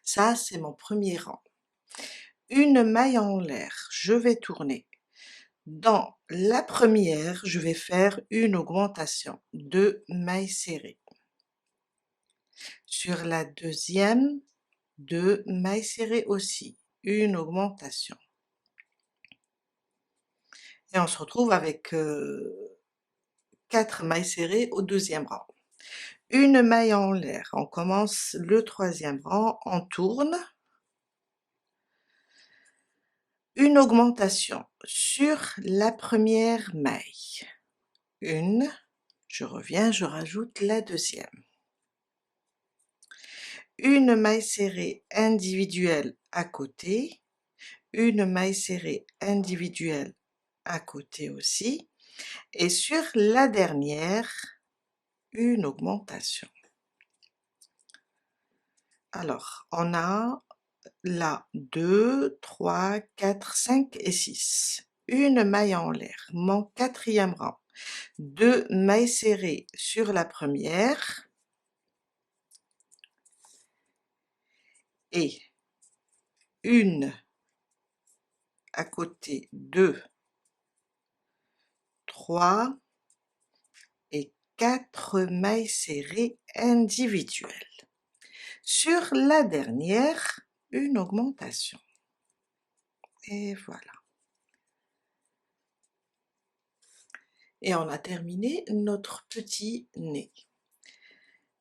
Ça, c'est mon premier rang. Une maille en l'air, je vais tourner. Dans la première, je vais faire une augmentation, 2 mailles serrées. Sur la deuxième, 2 mailles serrées aussi, une augmentation. Et on se retrouve avec 4 mailles serrées au deuxième rang. Une maille en l'air, on commence le troisième rang, on tourne. Une augmentation sur la première maille. Une, je reviens, je rajoute la deuxième. Une maille serrée individuelle à côté, une maille serrée individuelle à côté aussi, et sur la dernière, une augmentation. Alors, on a là 2, 3, 4, 5 et 6. Une maille en l'air, mon quatrième rang. 2 mailles serrées sur la première et une à côté, 2, 3 et 4 mailles serrées individuelles. Sur la dernière, une augmentation. Et voilà. Et on a terminé notre petit nez.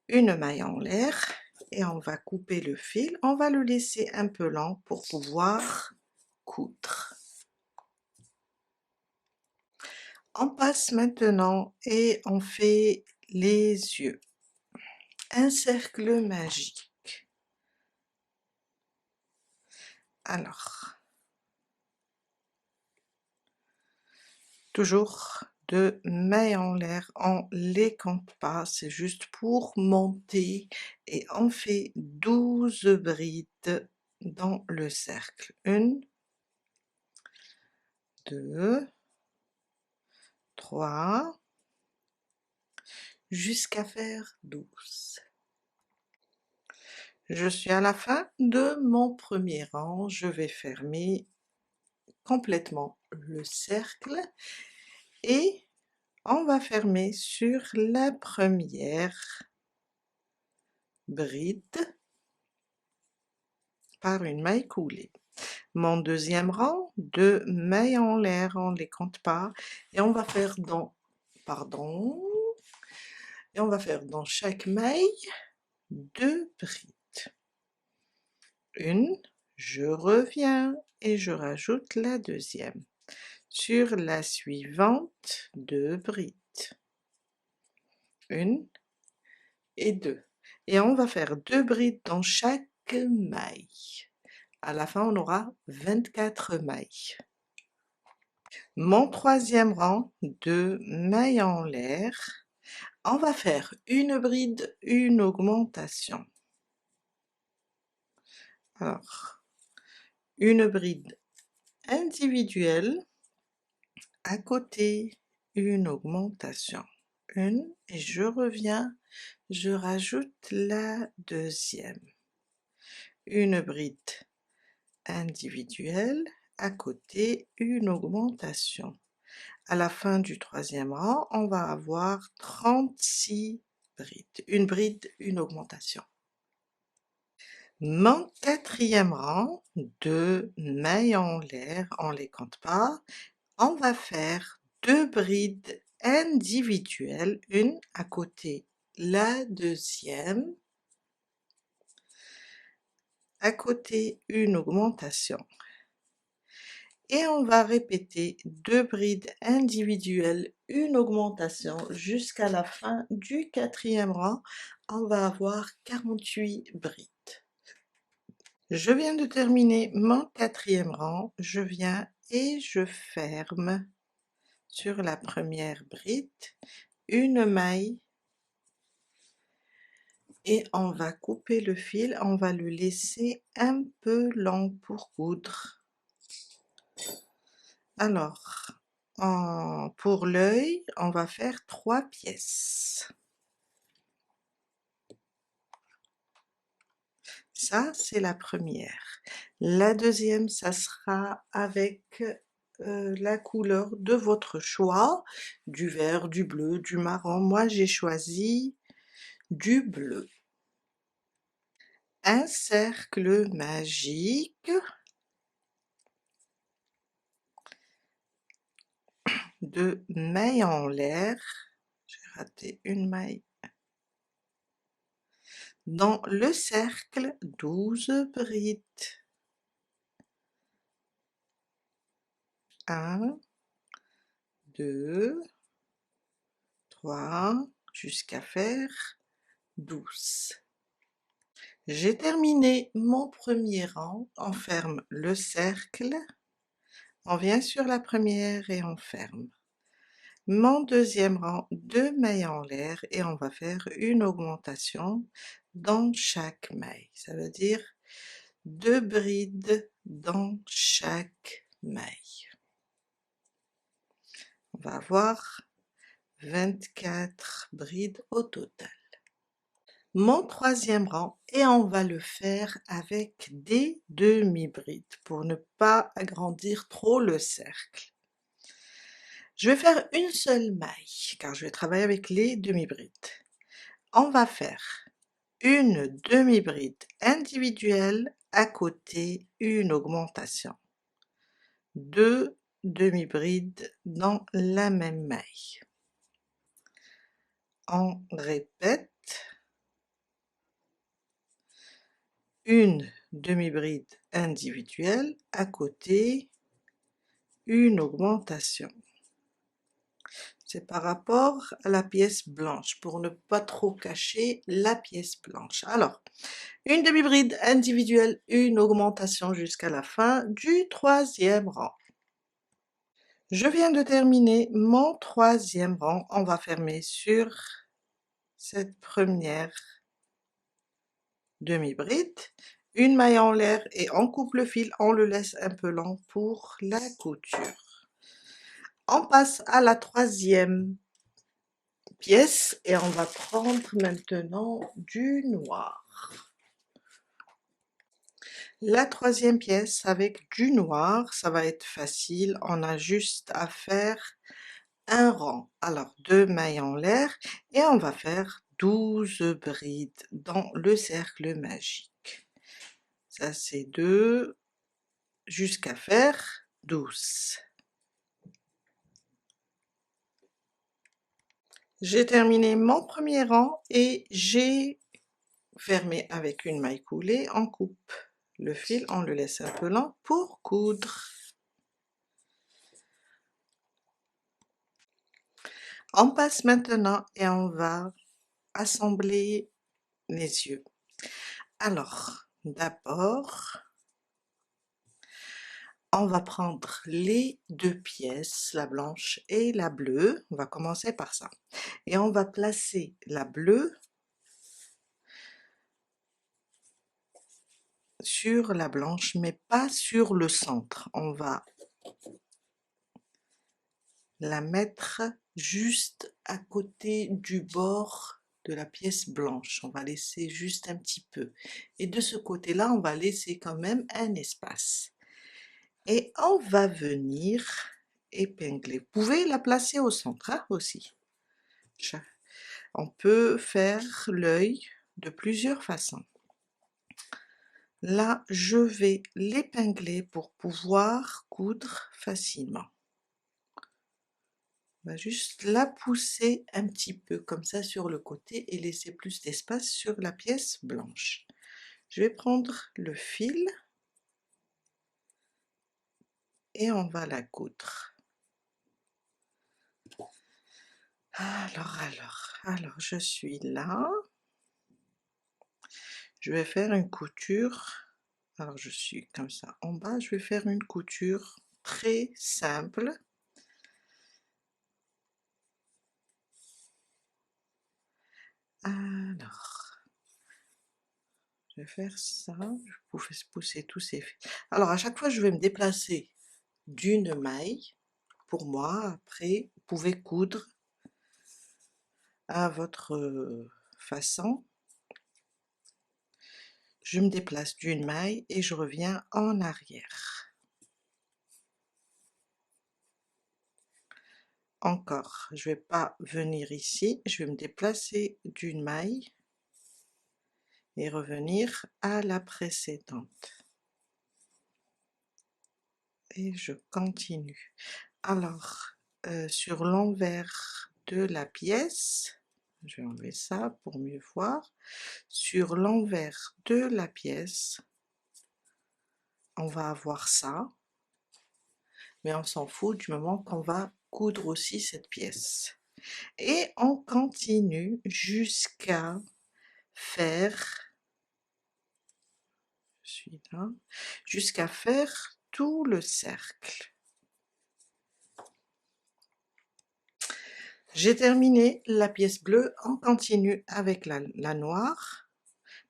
Une maille en l'air et on va couper le fil, on va le laisser un peu lent pour pouvoir coudre. On passe maintenant et on fait les yeux. Un cercle magique. Alors, toujours de mailles en l'air, on les compte pas, c'est juste pour monter et on fait 12 brides dans le cercle. 1, 2, 3, jusqu'à faire 12. Je suis à la fin de mon premier rang, je vais fermer complètement le cercle et on va fermer sur la première bride par une maille coulée. Mon deuxième rang, 2 mailles en l'air, on ne les compte pas, et on va faire dans, et on va faire dans chaque maille 2 brides. Une, je reviens et je rajoute la deuxième. Sur la suivante, 2 brides. 1 et 2. Et on va faire 2 brides dans chaque maille. À la fin, on aura 24 mailles. Mon troisième rang, 2 mailles en l'air. On va faire une bride, une augmentation. Alors, une bride individuelle, à côté, une augmentation. Une, et je reviens, je rajoute la deuxième. Une bride individuelle, à côté, une augmentation. À la fin du troisième rang, on va avoir 36 brides. Une bride, une augmentation. Mon quatrième rang, 2 mailles en l'air, on les compte pas. On va faire 2 brides individuelles, une à côté la deuxième, à côté une augmentation. Et on va répéter 2 brides individuelles, une augmentation jusqu'à la fin du quatrième rang. On va avoir 48 brides. Je viens de terminer mon quatrième rang, je viens et je ferme sur la première bride une maille et on va couper le fil, on va le laisser un peu long pour coudre. Alors, pour l'œil, on va faire 3 pièces. Ça, c'est la première. La deuxième, ça sera avec la couleur de votre choix, du vert, du bleu, du marron. Moi, j'ai choisi du bleu. Un cercle magique, 2 mailles en l'air, j'ai raté une maille, dans le cercle 12 brides. 1, 2, 3, jusqu'à faire 12. J'ai terminé mon premier rang, on ferme le cercle, on vient sur la première et on ferme. Mon deuxième rang, 2 mailles en l'air et on va faire une augmentation dans chaque maille. Ça veut dire 2 brides dans chaque maille. On va avoir 24 brides au total. Mon troisième rang et on va le faire avec des demi-brides pour ne pas agrandir trop le cercle. Je vais faire une seule maille car je vais travailler avec les demi-brides. On va faire une demi-bride individuelle, à côté une augmentation. 2 demi-brides dans la même maille. On répète. Une demi-bride individuelle, à côté, une augmentation. C'est par rapport à la pièce blanche, pour ne pas trop cacher la pièce blanche. Alors, une demi-bride individuelle, une augmentation jusqu'à la fin du troisième rang. Je viens de terminer mon troisième rang. On va fermer sur cette première demi-bride, une maille en l'air et on coupe le fil, on le laisse un peu long pour la couture. On passe à la troisième pièce et on va prendre maintenant du noir. La troisième pièce avec du noir, ça va être facile, on a juste à faire un rang. Alors 2 mailles en l'air et on va faire 12 brides dans le cercle magique. Ça c'est 2 jusqu'à faire 12. J'ai terminé mon premier rang et j'ai fermé avec une maille coulée. On coupe le fil, on le laisse un peu lent pour coudre. On passe maintenant et on va assembler les yeux. Alors, d'abord, on va prendre les deux pièces, la blanche et la bleue. On va commencer par ça. Et on va placer la bleue sur la blanche, mais pas sur le centre. On va la mettre juste à côté du bord de la pièce blanche. On va laisser juste un petit peu. Et de ce côté-là, on va laisser quand même un espace. Et on va venir épingler. Vous pouvez la placer au centre hein, aussi. On peut faire l'œil de plusieurs façons. Là, je vais l'épingler pour pouvoir coudre facilement. On va juste la pousser un petit peu comme ça sur le côté et laisser plus d'espace sur la pièce blanche. Je vais prendre le fil et on va la coudre. Alors, je suis là. Je vais faire une couture. Alors, je suis comme ça en bas. Je vais faire une couture très simple. Alors, je vais faire ça. Je pouvais pousser tous ces fils. Alors, à chaque fois, je vais me déplacer d'une maille. Pour moi, après, vous pouvez coudre à votre façon. Je me déplace d'une maille et je reviens en arrière. Encore, je vais pas venir ici, je vais me déplacer d'une maille et revenir à la précédente. Et je continue. Alors, sur l'envers de la pièce, je vais enlever ça pour mieux voir. Sur l'envers de la pièce, on va avoir ça, mais on s'en fout du moment qu'on va coudre aussi cette pièce. Et on continue jusqu'à faire, je suis là, jusqu'à faire tout le cercle. J'ai terminé la pièce bleue, on continue avec la noire.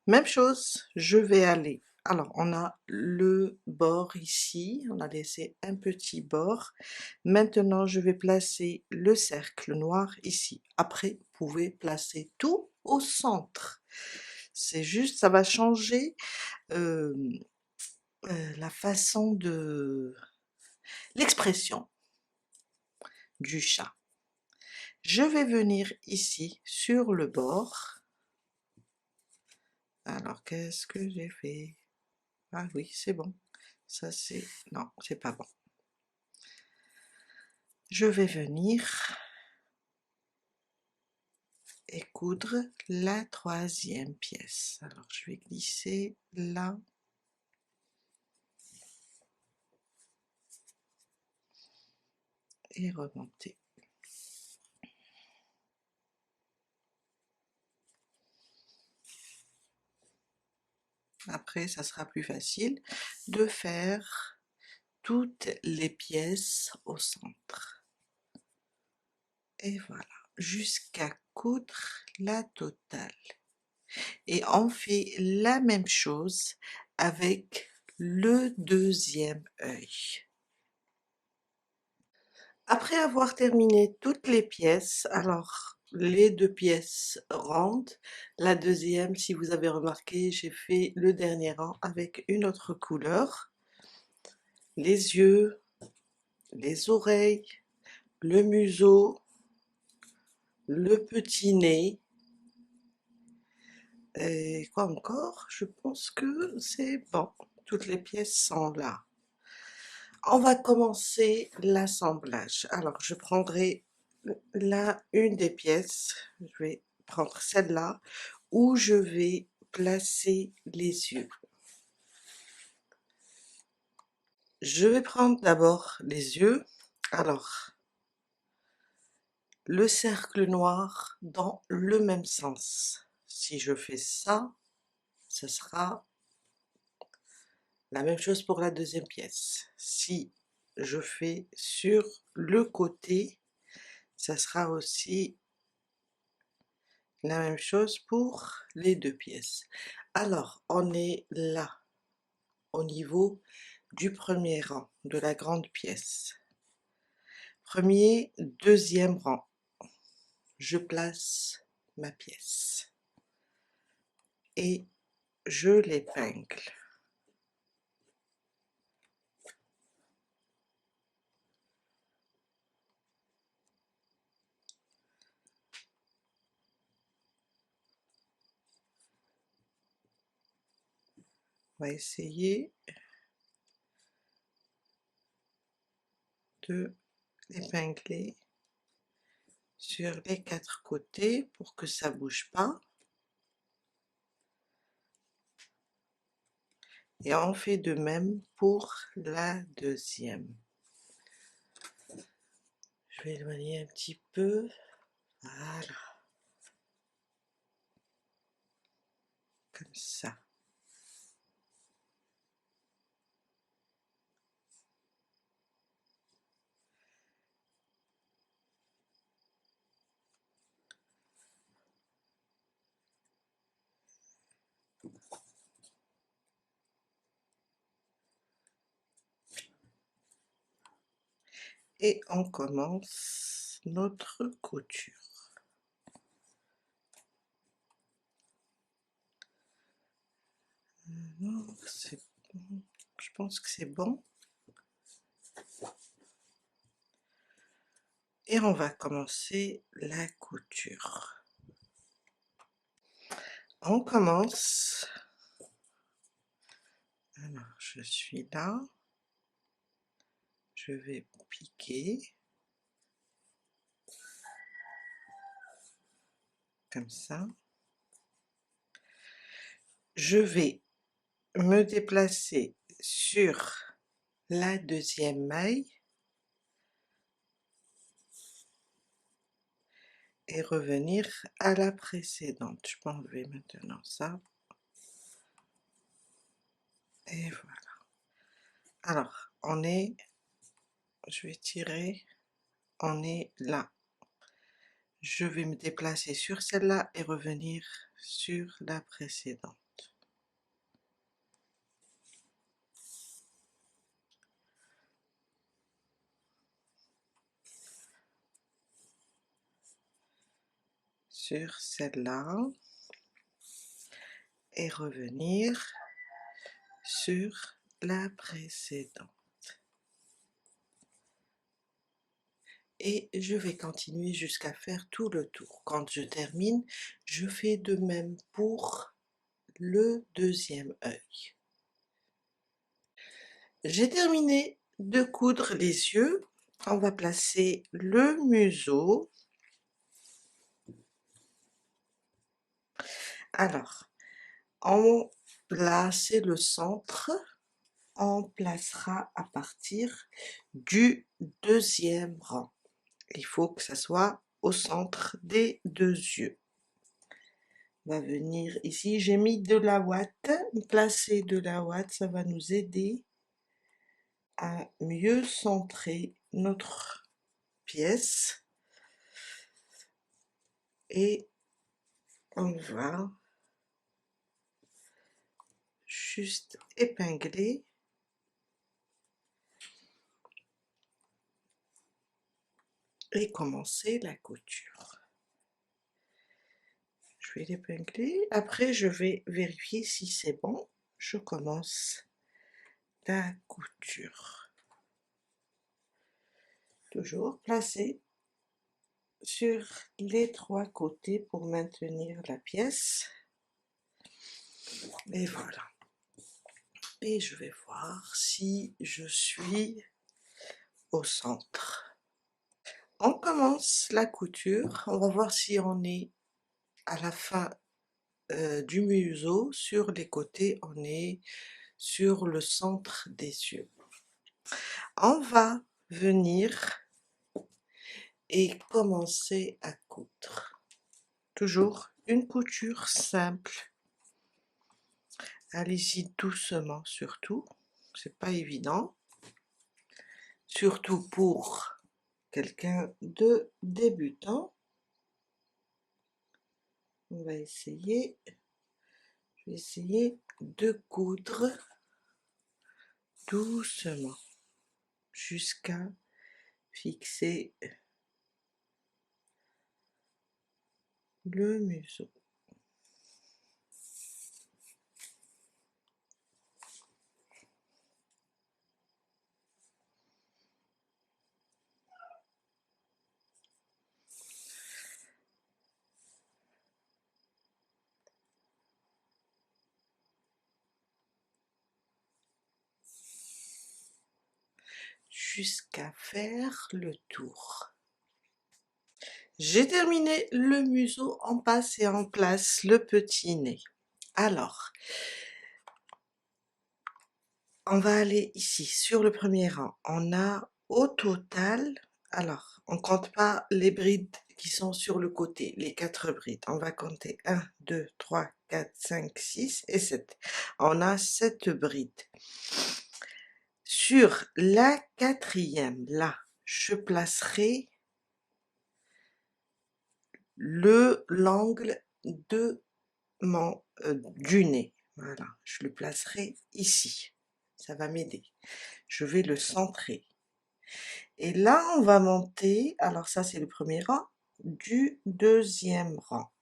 Même chose, je vais aller. Alors, on a le bord ici, on a laissé un petit bord. Maintenant, je vais placer le cercle noir ici. Après, vous pouvez placer tout au centre. C'est juste, ça va changer la façon de l'expression du chat. Je vais venir ici sur le bord. Alors, qu'est-ce que j'ai fait? Ah oui, c'est bon. Ça c'est... non, c'est pas bon. Je vais venir et coudre la troisième pièce. Alors je vais glisser là et remonter. Après, ça sera plus facile de faire toutes les pièces au centre. Et voilà, jusqu'à coudre la totale. Et on fait la même chose avec le deuxième œil. Après avoir terminé toutes les pièces, alors les deux pièces rondes, la deuxième, si vous avez remarqué, j'ai fait le dernier rang avec une autre couleur, les yeux, les oreilles, le museau, le petit nez, et quoi encore? Je pense que c'est bon, toutes les pièces sont là. On va commencer l'assemblage. Alors, je prendrai là une des pièces, je vais prendre celle-là, où je vais placer les yeux. Je vais prendre d'abord les yeux. Alors, le cercle noir dans le même sens. Si je fais ça, ce sera la même chose pour la deuxième pièce. Si je fais sur le côté, ça sera aussi la même chose pour les deux pièces. Alors, on est là, au niveau du premier rang de la grande pièce. Premier, deuxième rang. Je place ma pièce et je l'épingle. On va essayer de l'épingler sur les quatre côtés pour que ça bouge pas. Et on fait de même pour la deuxième. Je vais éloigner un petit peu. Voilà. Comme ça. Et on commence notre couture. Je pense que c'est bon. Et on va commencer la couture. On commence. Alors, je suis là. Je vais piquer. Comme ça. Je vais me déplacer sur la deuxième maille et revenir à la précédente. Je peux enlever maintenant ça. Et voilà. Alors, je vais tirer, on est là. Je vais me déplacer sur celle-là et revenir sur la précédente. Sur celle-là et revenir sur la précédente. Et je vais continuer jusqu'à faire tout le tour. Quand je termine, je fais de même pour le deuxième œil. J'ai terminé de coudre les yeux. On va placer le museau. Alors, là c'est le centre, on placera à partir du deuxième rang. Il faut que ça soit au centre des deux yeux. On va venir ici, j'ai mis de la ouate, placer de la ouate, ça va nous aider à mieux centrer notre pièce. Et on va juste épingler et commencer la couture. Je vais l'épingler, après je vais vérifier si c'est bon, je commence la couture. Toujours placer sur les trois côtés pour maintenir la pièce. Et voilà. Et je vais voir si je suis au centre. On commence la couture, on va voir si on est à la fin du museau, sur les côtés on est sur le centre des yeux. On va venir et commencer à coudre. Toujours une couture simple. Allez-y doucement surtout, c'est pas évident. Surtout pour quelqu'un de débutant. On va essayer, je vais essayer de coudre doucement jusqu'à fixer le museau. Jusqu'à faire le tour. J'ai terminé le museau, en passe et en place le petit nez. Alors, on va aller ici sur le premier rang. On a au total, alors on compte pas les brides qui sont sur le côté, les 4 brides. On va compter 1, 2, 3, 4, 5, 6 et 7. On a 7 brides. Sur la quatrième, là, je placerai l'angle de du nez. Voilà, je le placerai ici. Ça va m'aider. Je vais le centrer. Et là, on va monter, alors ça c'est le premier rang, du deuxième rang.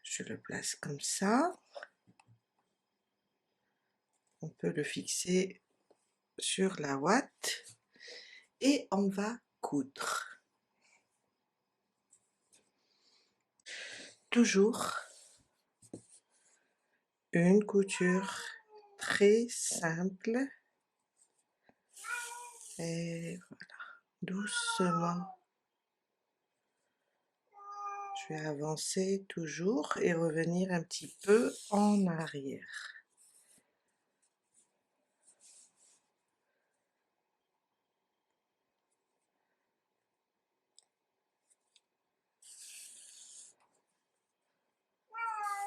Je le place comme ça. On peut le fixer sur la ouate. Et on va coudre. Toujours une couture très simple. Et voilà, doucement. Je vais avancer toujours et revenir un petit peu en arrière.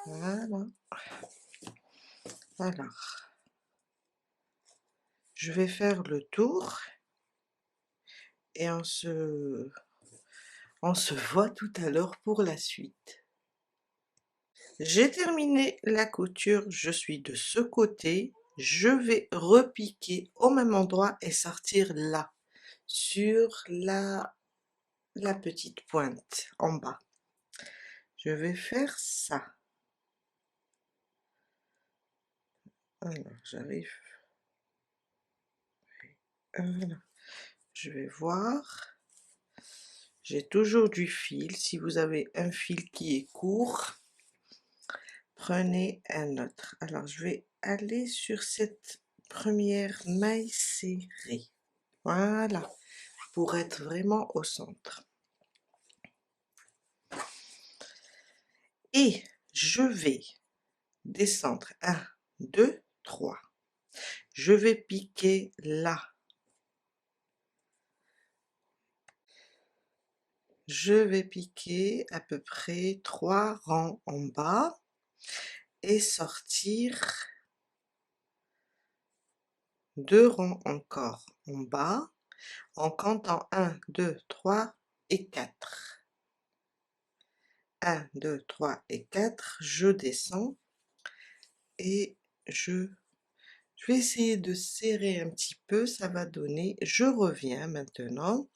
Voilà. Alors, je vais faire le tour et on se voit tout à l'heure pour la suite. J'ai terminé la couture, je suis de ce côté, je vais repiquer au même endroit et sortir là, sur la petite pointe en bas. Je vais faire ça. Alors, j'arrive. Voilà. Je vais voir. J'ai toujours du fil. Si vous avez un fil qui est court, prenez un autre. Alors, je vais aller sur cette première maille serrée. Voilà, pour être vraiment au centre. et je vais descendre 1, 2, 3. Je vais piquer là. Je vais piquer à peu près 3 rangs en bas et sortir 2 rangs encore en bas en comptant 1, 2, 3 et 4. 1, 2, 3 et 4, je descends et je vais essayer de serrer un petit peu, ça va donner, je reviens maintenant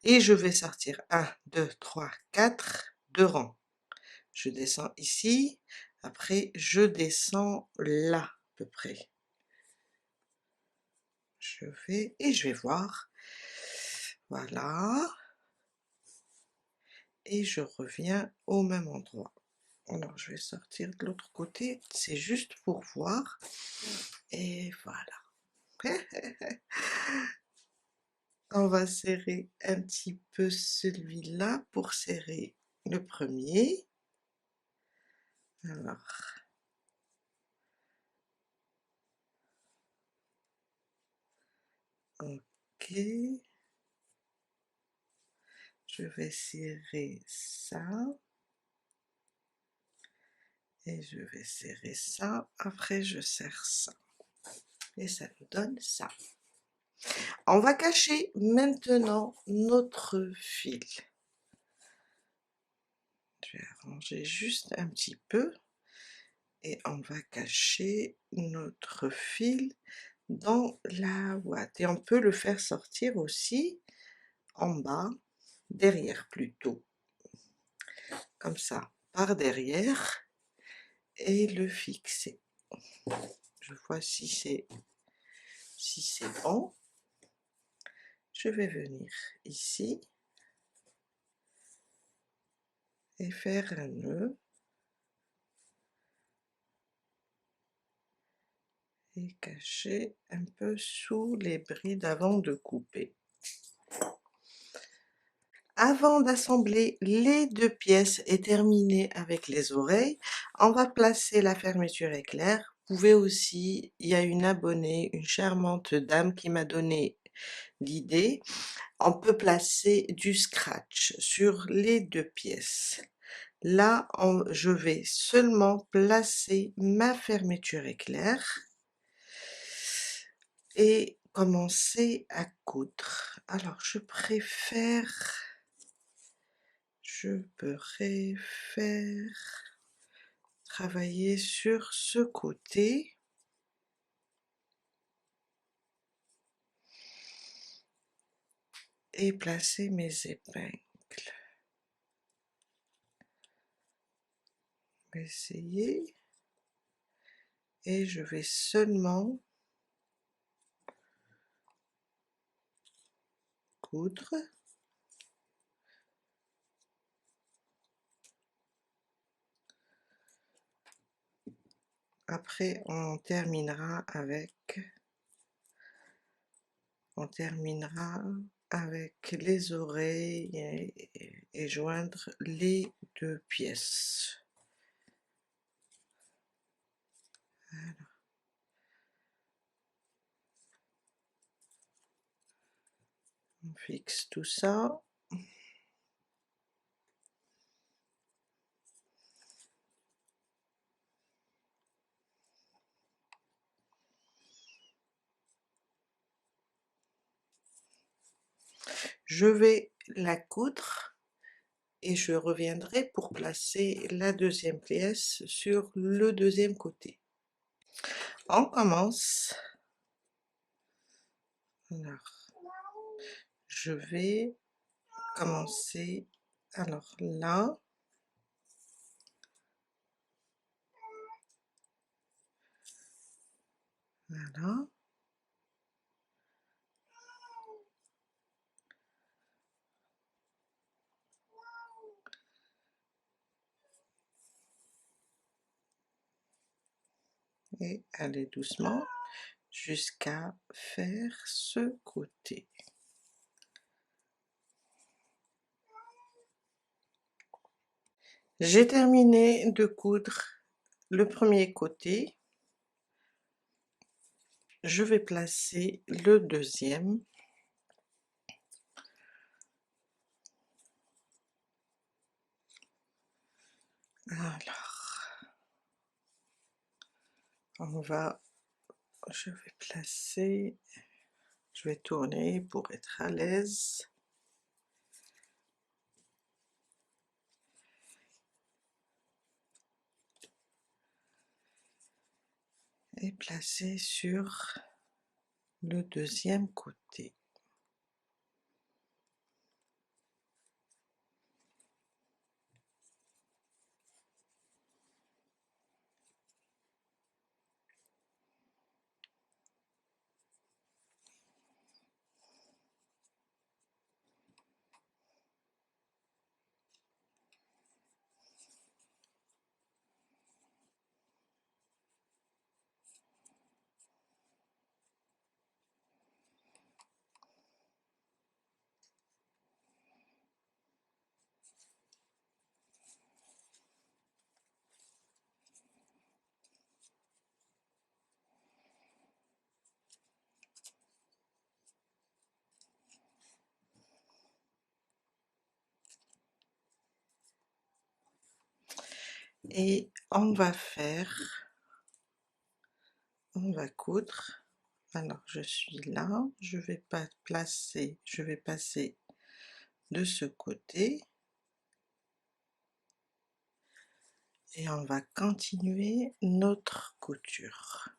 et je vais sortir 1, 2, 3, 4, 2 rangs. Je descends ici, après je descends là à peu près. Je vais voir, voilà, et je reviens au même endroit. Alors je vais sortir de l'autre côté, c'est juste pour voir, et voilà. On va serrer un petit peu celui-là pour serrer le premier. Alors, ok, je vais serrer ça, et je vais serrer ça, après je serre ça, et ça nous donne ça. On va cacher maintenant notre fil. Je vais arranger juste un petit peu, et on va cacher notre fil dans la boîte, et on peut le faire sortir aussi en bas, derrière plutôt, comme ça, par derrière, et le fixer. Je vois si c'est bon. Je vais venir ici et faire un nœud et cacher un peu sous les brides avant de couper. Avant d'assembler les 2 pièces et terminer avec les oreilles, on va placer la fermeture éclair. Vous pouvez aussi, il y a une abonnée, une charmante dame qui m'a donné l'idée, on peut placer du scratch sur les 2 pièces. Là, je vais seulement placer ma fermeture éclair et commencer à coudre. Alors, je préfère travailler sur ce côté. Et placer mes épingles. Je vais essayer. Et je vais seulement coudre. Après, on terminera avec les oreilles et joindre les 2 pièces. Voilà. On fixe tout ça. Je vais la coudre et je reviendrai pour placer la 2e pièce sur le 2e côté. On commence. Alors, je vais commencer, alors là, voilà, et aller doucement jusqu'à faire ce côté. J'ai terminé de coudre le premier côté. Je vais placer le deuxième. Alors, je vais placer, je vais tourner pour être à l'aise. Et placer sur le deuxième côté. Et on va coudre. Alors je suis là, je vais passer de ce côté et on va continuer notre couture.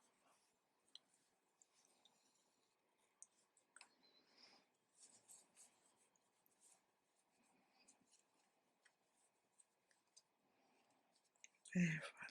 Et voilà.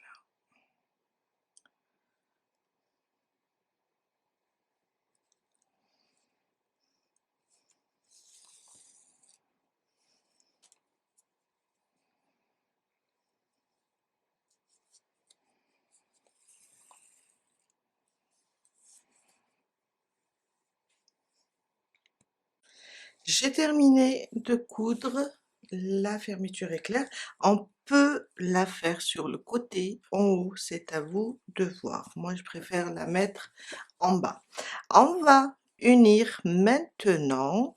J'ai terminé de coudre la fermeture éclair. On peut la faire sur le côté, en haut, c'est à vous de voir. Moi, je préfère la mettre en bas. On va unir maintenant,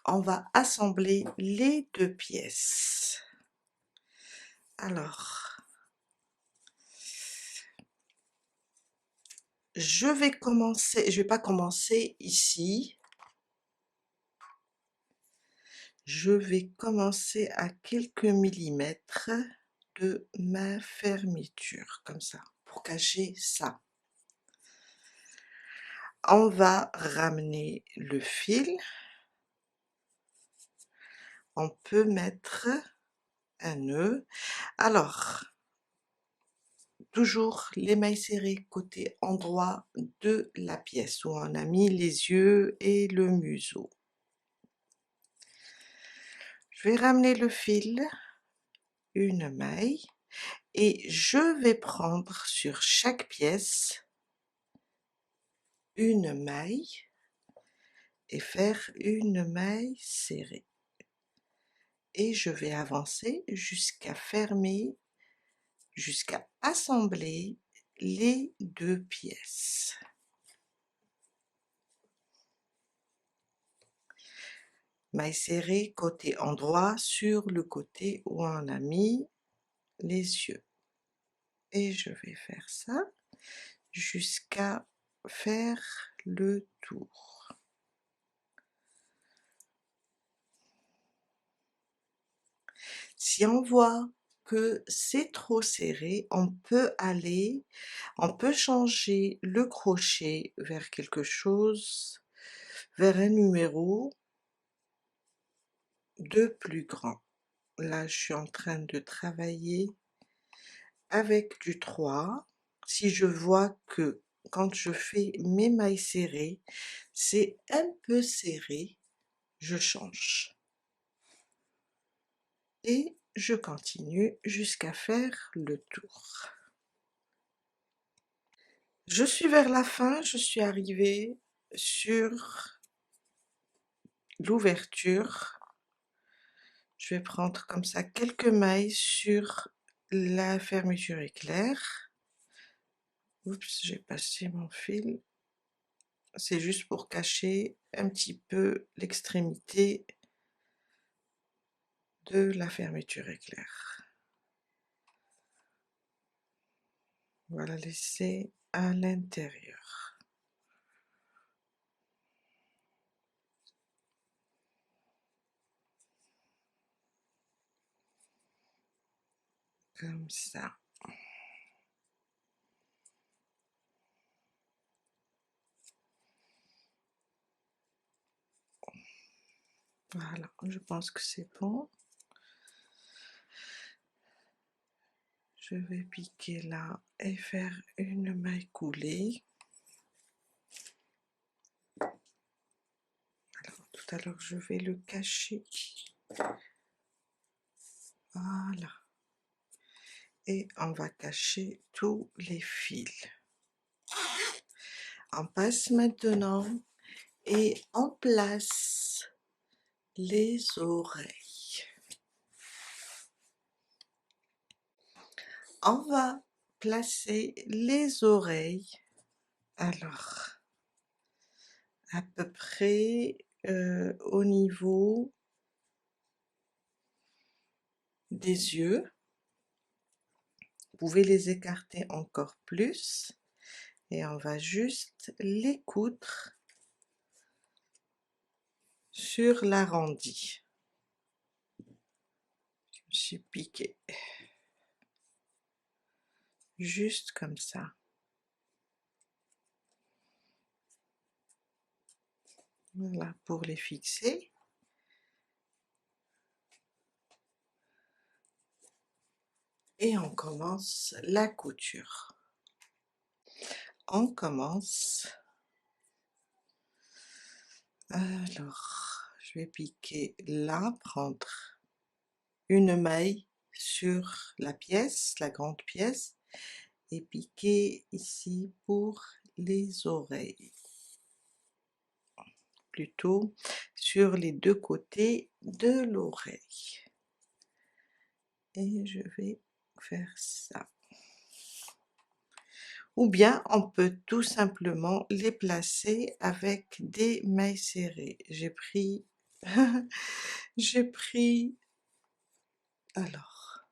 on va assembler les deux pièces. Alors, je vais pas commencer ici. Je vais commencer à quelques millimètres de ma fermeture, comme ça, pour cacher ça. On va ramener le fil. On peut mettre un nœud. Alors, toujours les mailles serrées côté endroit de la pièce où on a mis les yeux et le museau. Je vais ramener le fil, une maille, et je vais prendre sur chaque pièce une maille et faire une maille serrée. Et je vais avancer jusqu'à fermer, jusqu'à assembler les deux pièces. Maille serrée côté endroit sur le côté où on a mis les yeux. Et je vais faire ça jusqu'à faire le tour. Si on voit que c'est trop serré, on peut changer le crochet vers quelque chose, vers un numéro de plus grand. Là, je suis en train de travailler avec du 3. Si je vois que quand je fais mes mailles serrées, c'est un peu serré, je change. Et je continue jusqu'à faire le tour. Je suis vers la fin, je suis arrivée sur l'ouverture Je vais prendre comme ça quelques mailles sur la fermeture éclair. Oups, j'ai passé mon fil. C'est juste pour cacher un petit peu l'extrémité de la fermeture éclair. On va la laisser à l'intérieur. Comme ça. Voilà, je pense que c'est bon. Je vais piquer là et faire une maille coulée. Alors, tout à l'heure, je vais le cacher. Voilà. Et on va cacher tous les fils. On passe maintenant et on place les oreilles. On va placer les oreilles, alors, à peu près au niveau des yeux. Vous pouvez les écarter encore plus et on va juste les coudre sur l'arrondi. Je me suis piqué juste comme ça. Voilà pour les fixer. Et on commence la couture. On commence. Alors, je vais piquer là, prendre une maille sur la pièce, la grande pièce, et piquer ici pour les oreilles. Plutôt sur les deux côtés de l'oreille. Et je vais faire ça. Ou bien on peut tout simplement les placer avec des mailles serrées. J'ai pris alors,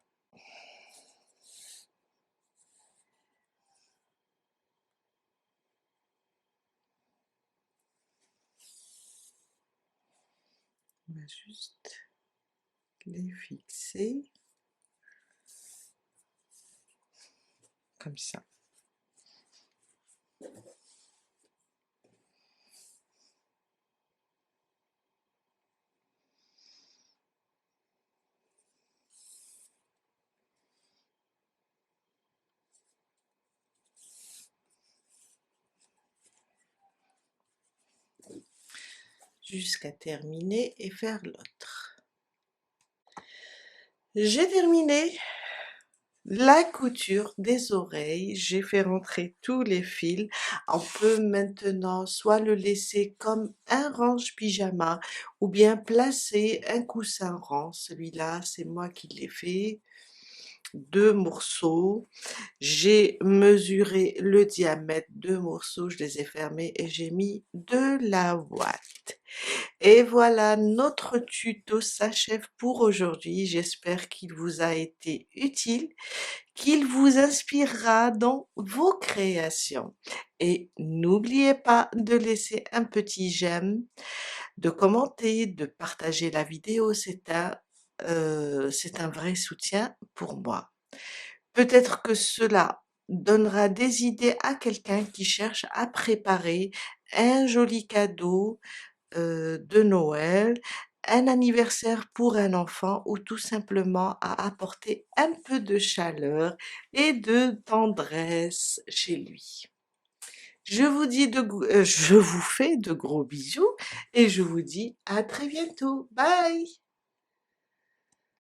on va juste les fixer comme ça. Jusqu'à terminer et faire l'autre. J'ai terminé la couture des oreilles, j'ai fait rentrer tous les fils. On peut maintenant soit le laisser comme un range pyjama ou bien placer un coussin rang. Celui-là, c'est moi qui l'ai fait. 2 morceaux. J'ai mesuré le diamètre, 2 morceaux, je les ai fermés et j'ai mis de la ouate. Et voilà, notre tuto s'achève pour aujourd'hui. J'espère qu'il vous a été utile, qu'il vous inspirera dans vos créations. Et n'oubliez pas de laisser un petit j'aime, de commenter, de partager la vidéo, c'est un vrai soutien pour moi. Peut-être que cela donnera des idées à quelqu'un qui cherche à préparer un joli cadeau de Noël, un anniversaire pour un enfant ou tout simplement à apporter un peu de chaleur et de tendresse chez lui. Je vous fais de gros bisous et je vous dis à très bientôt. Bye!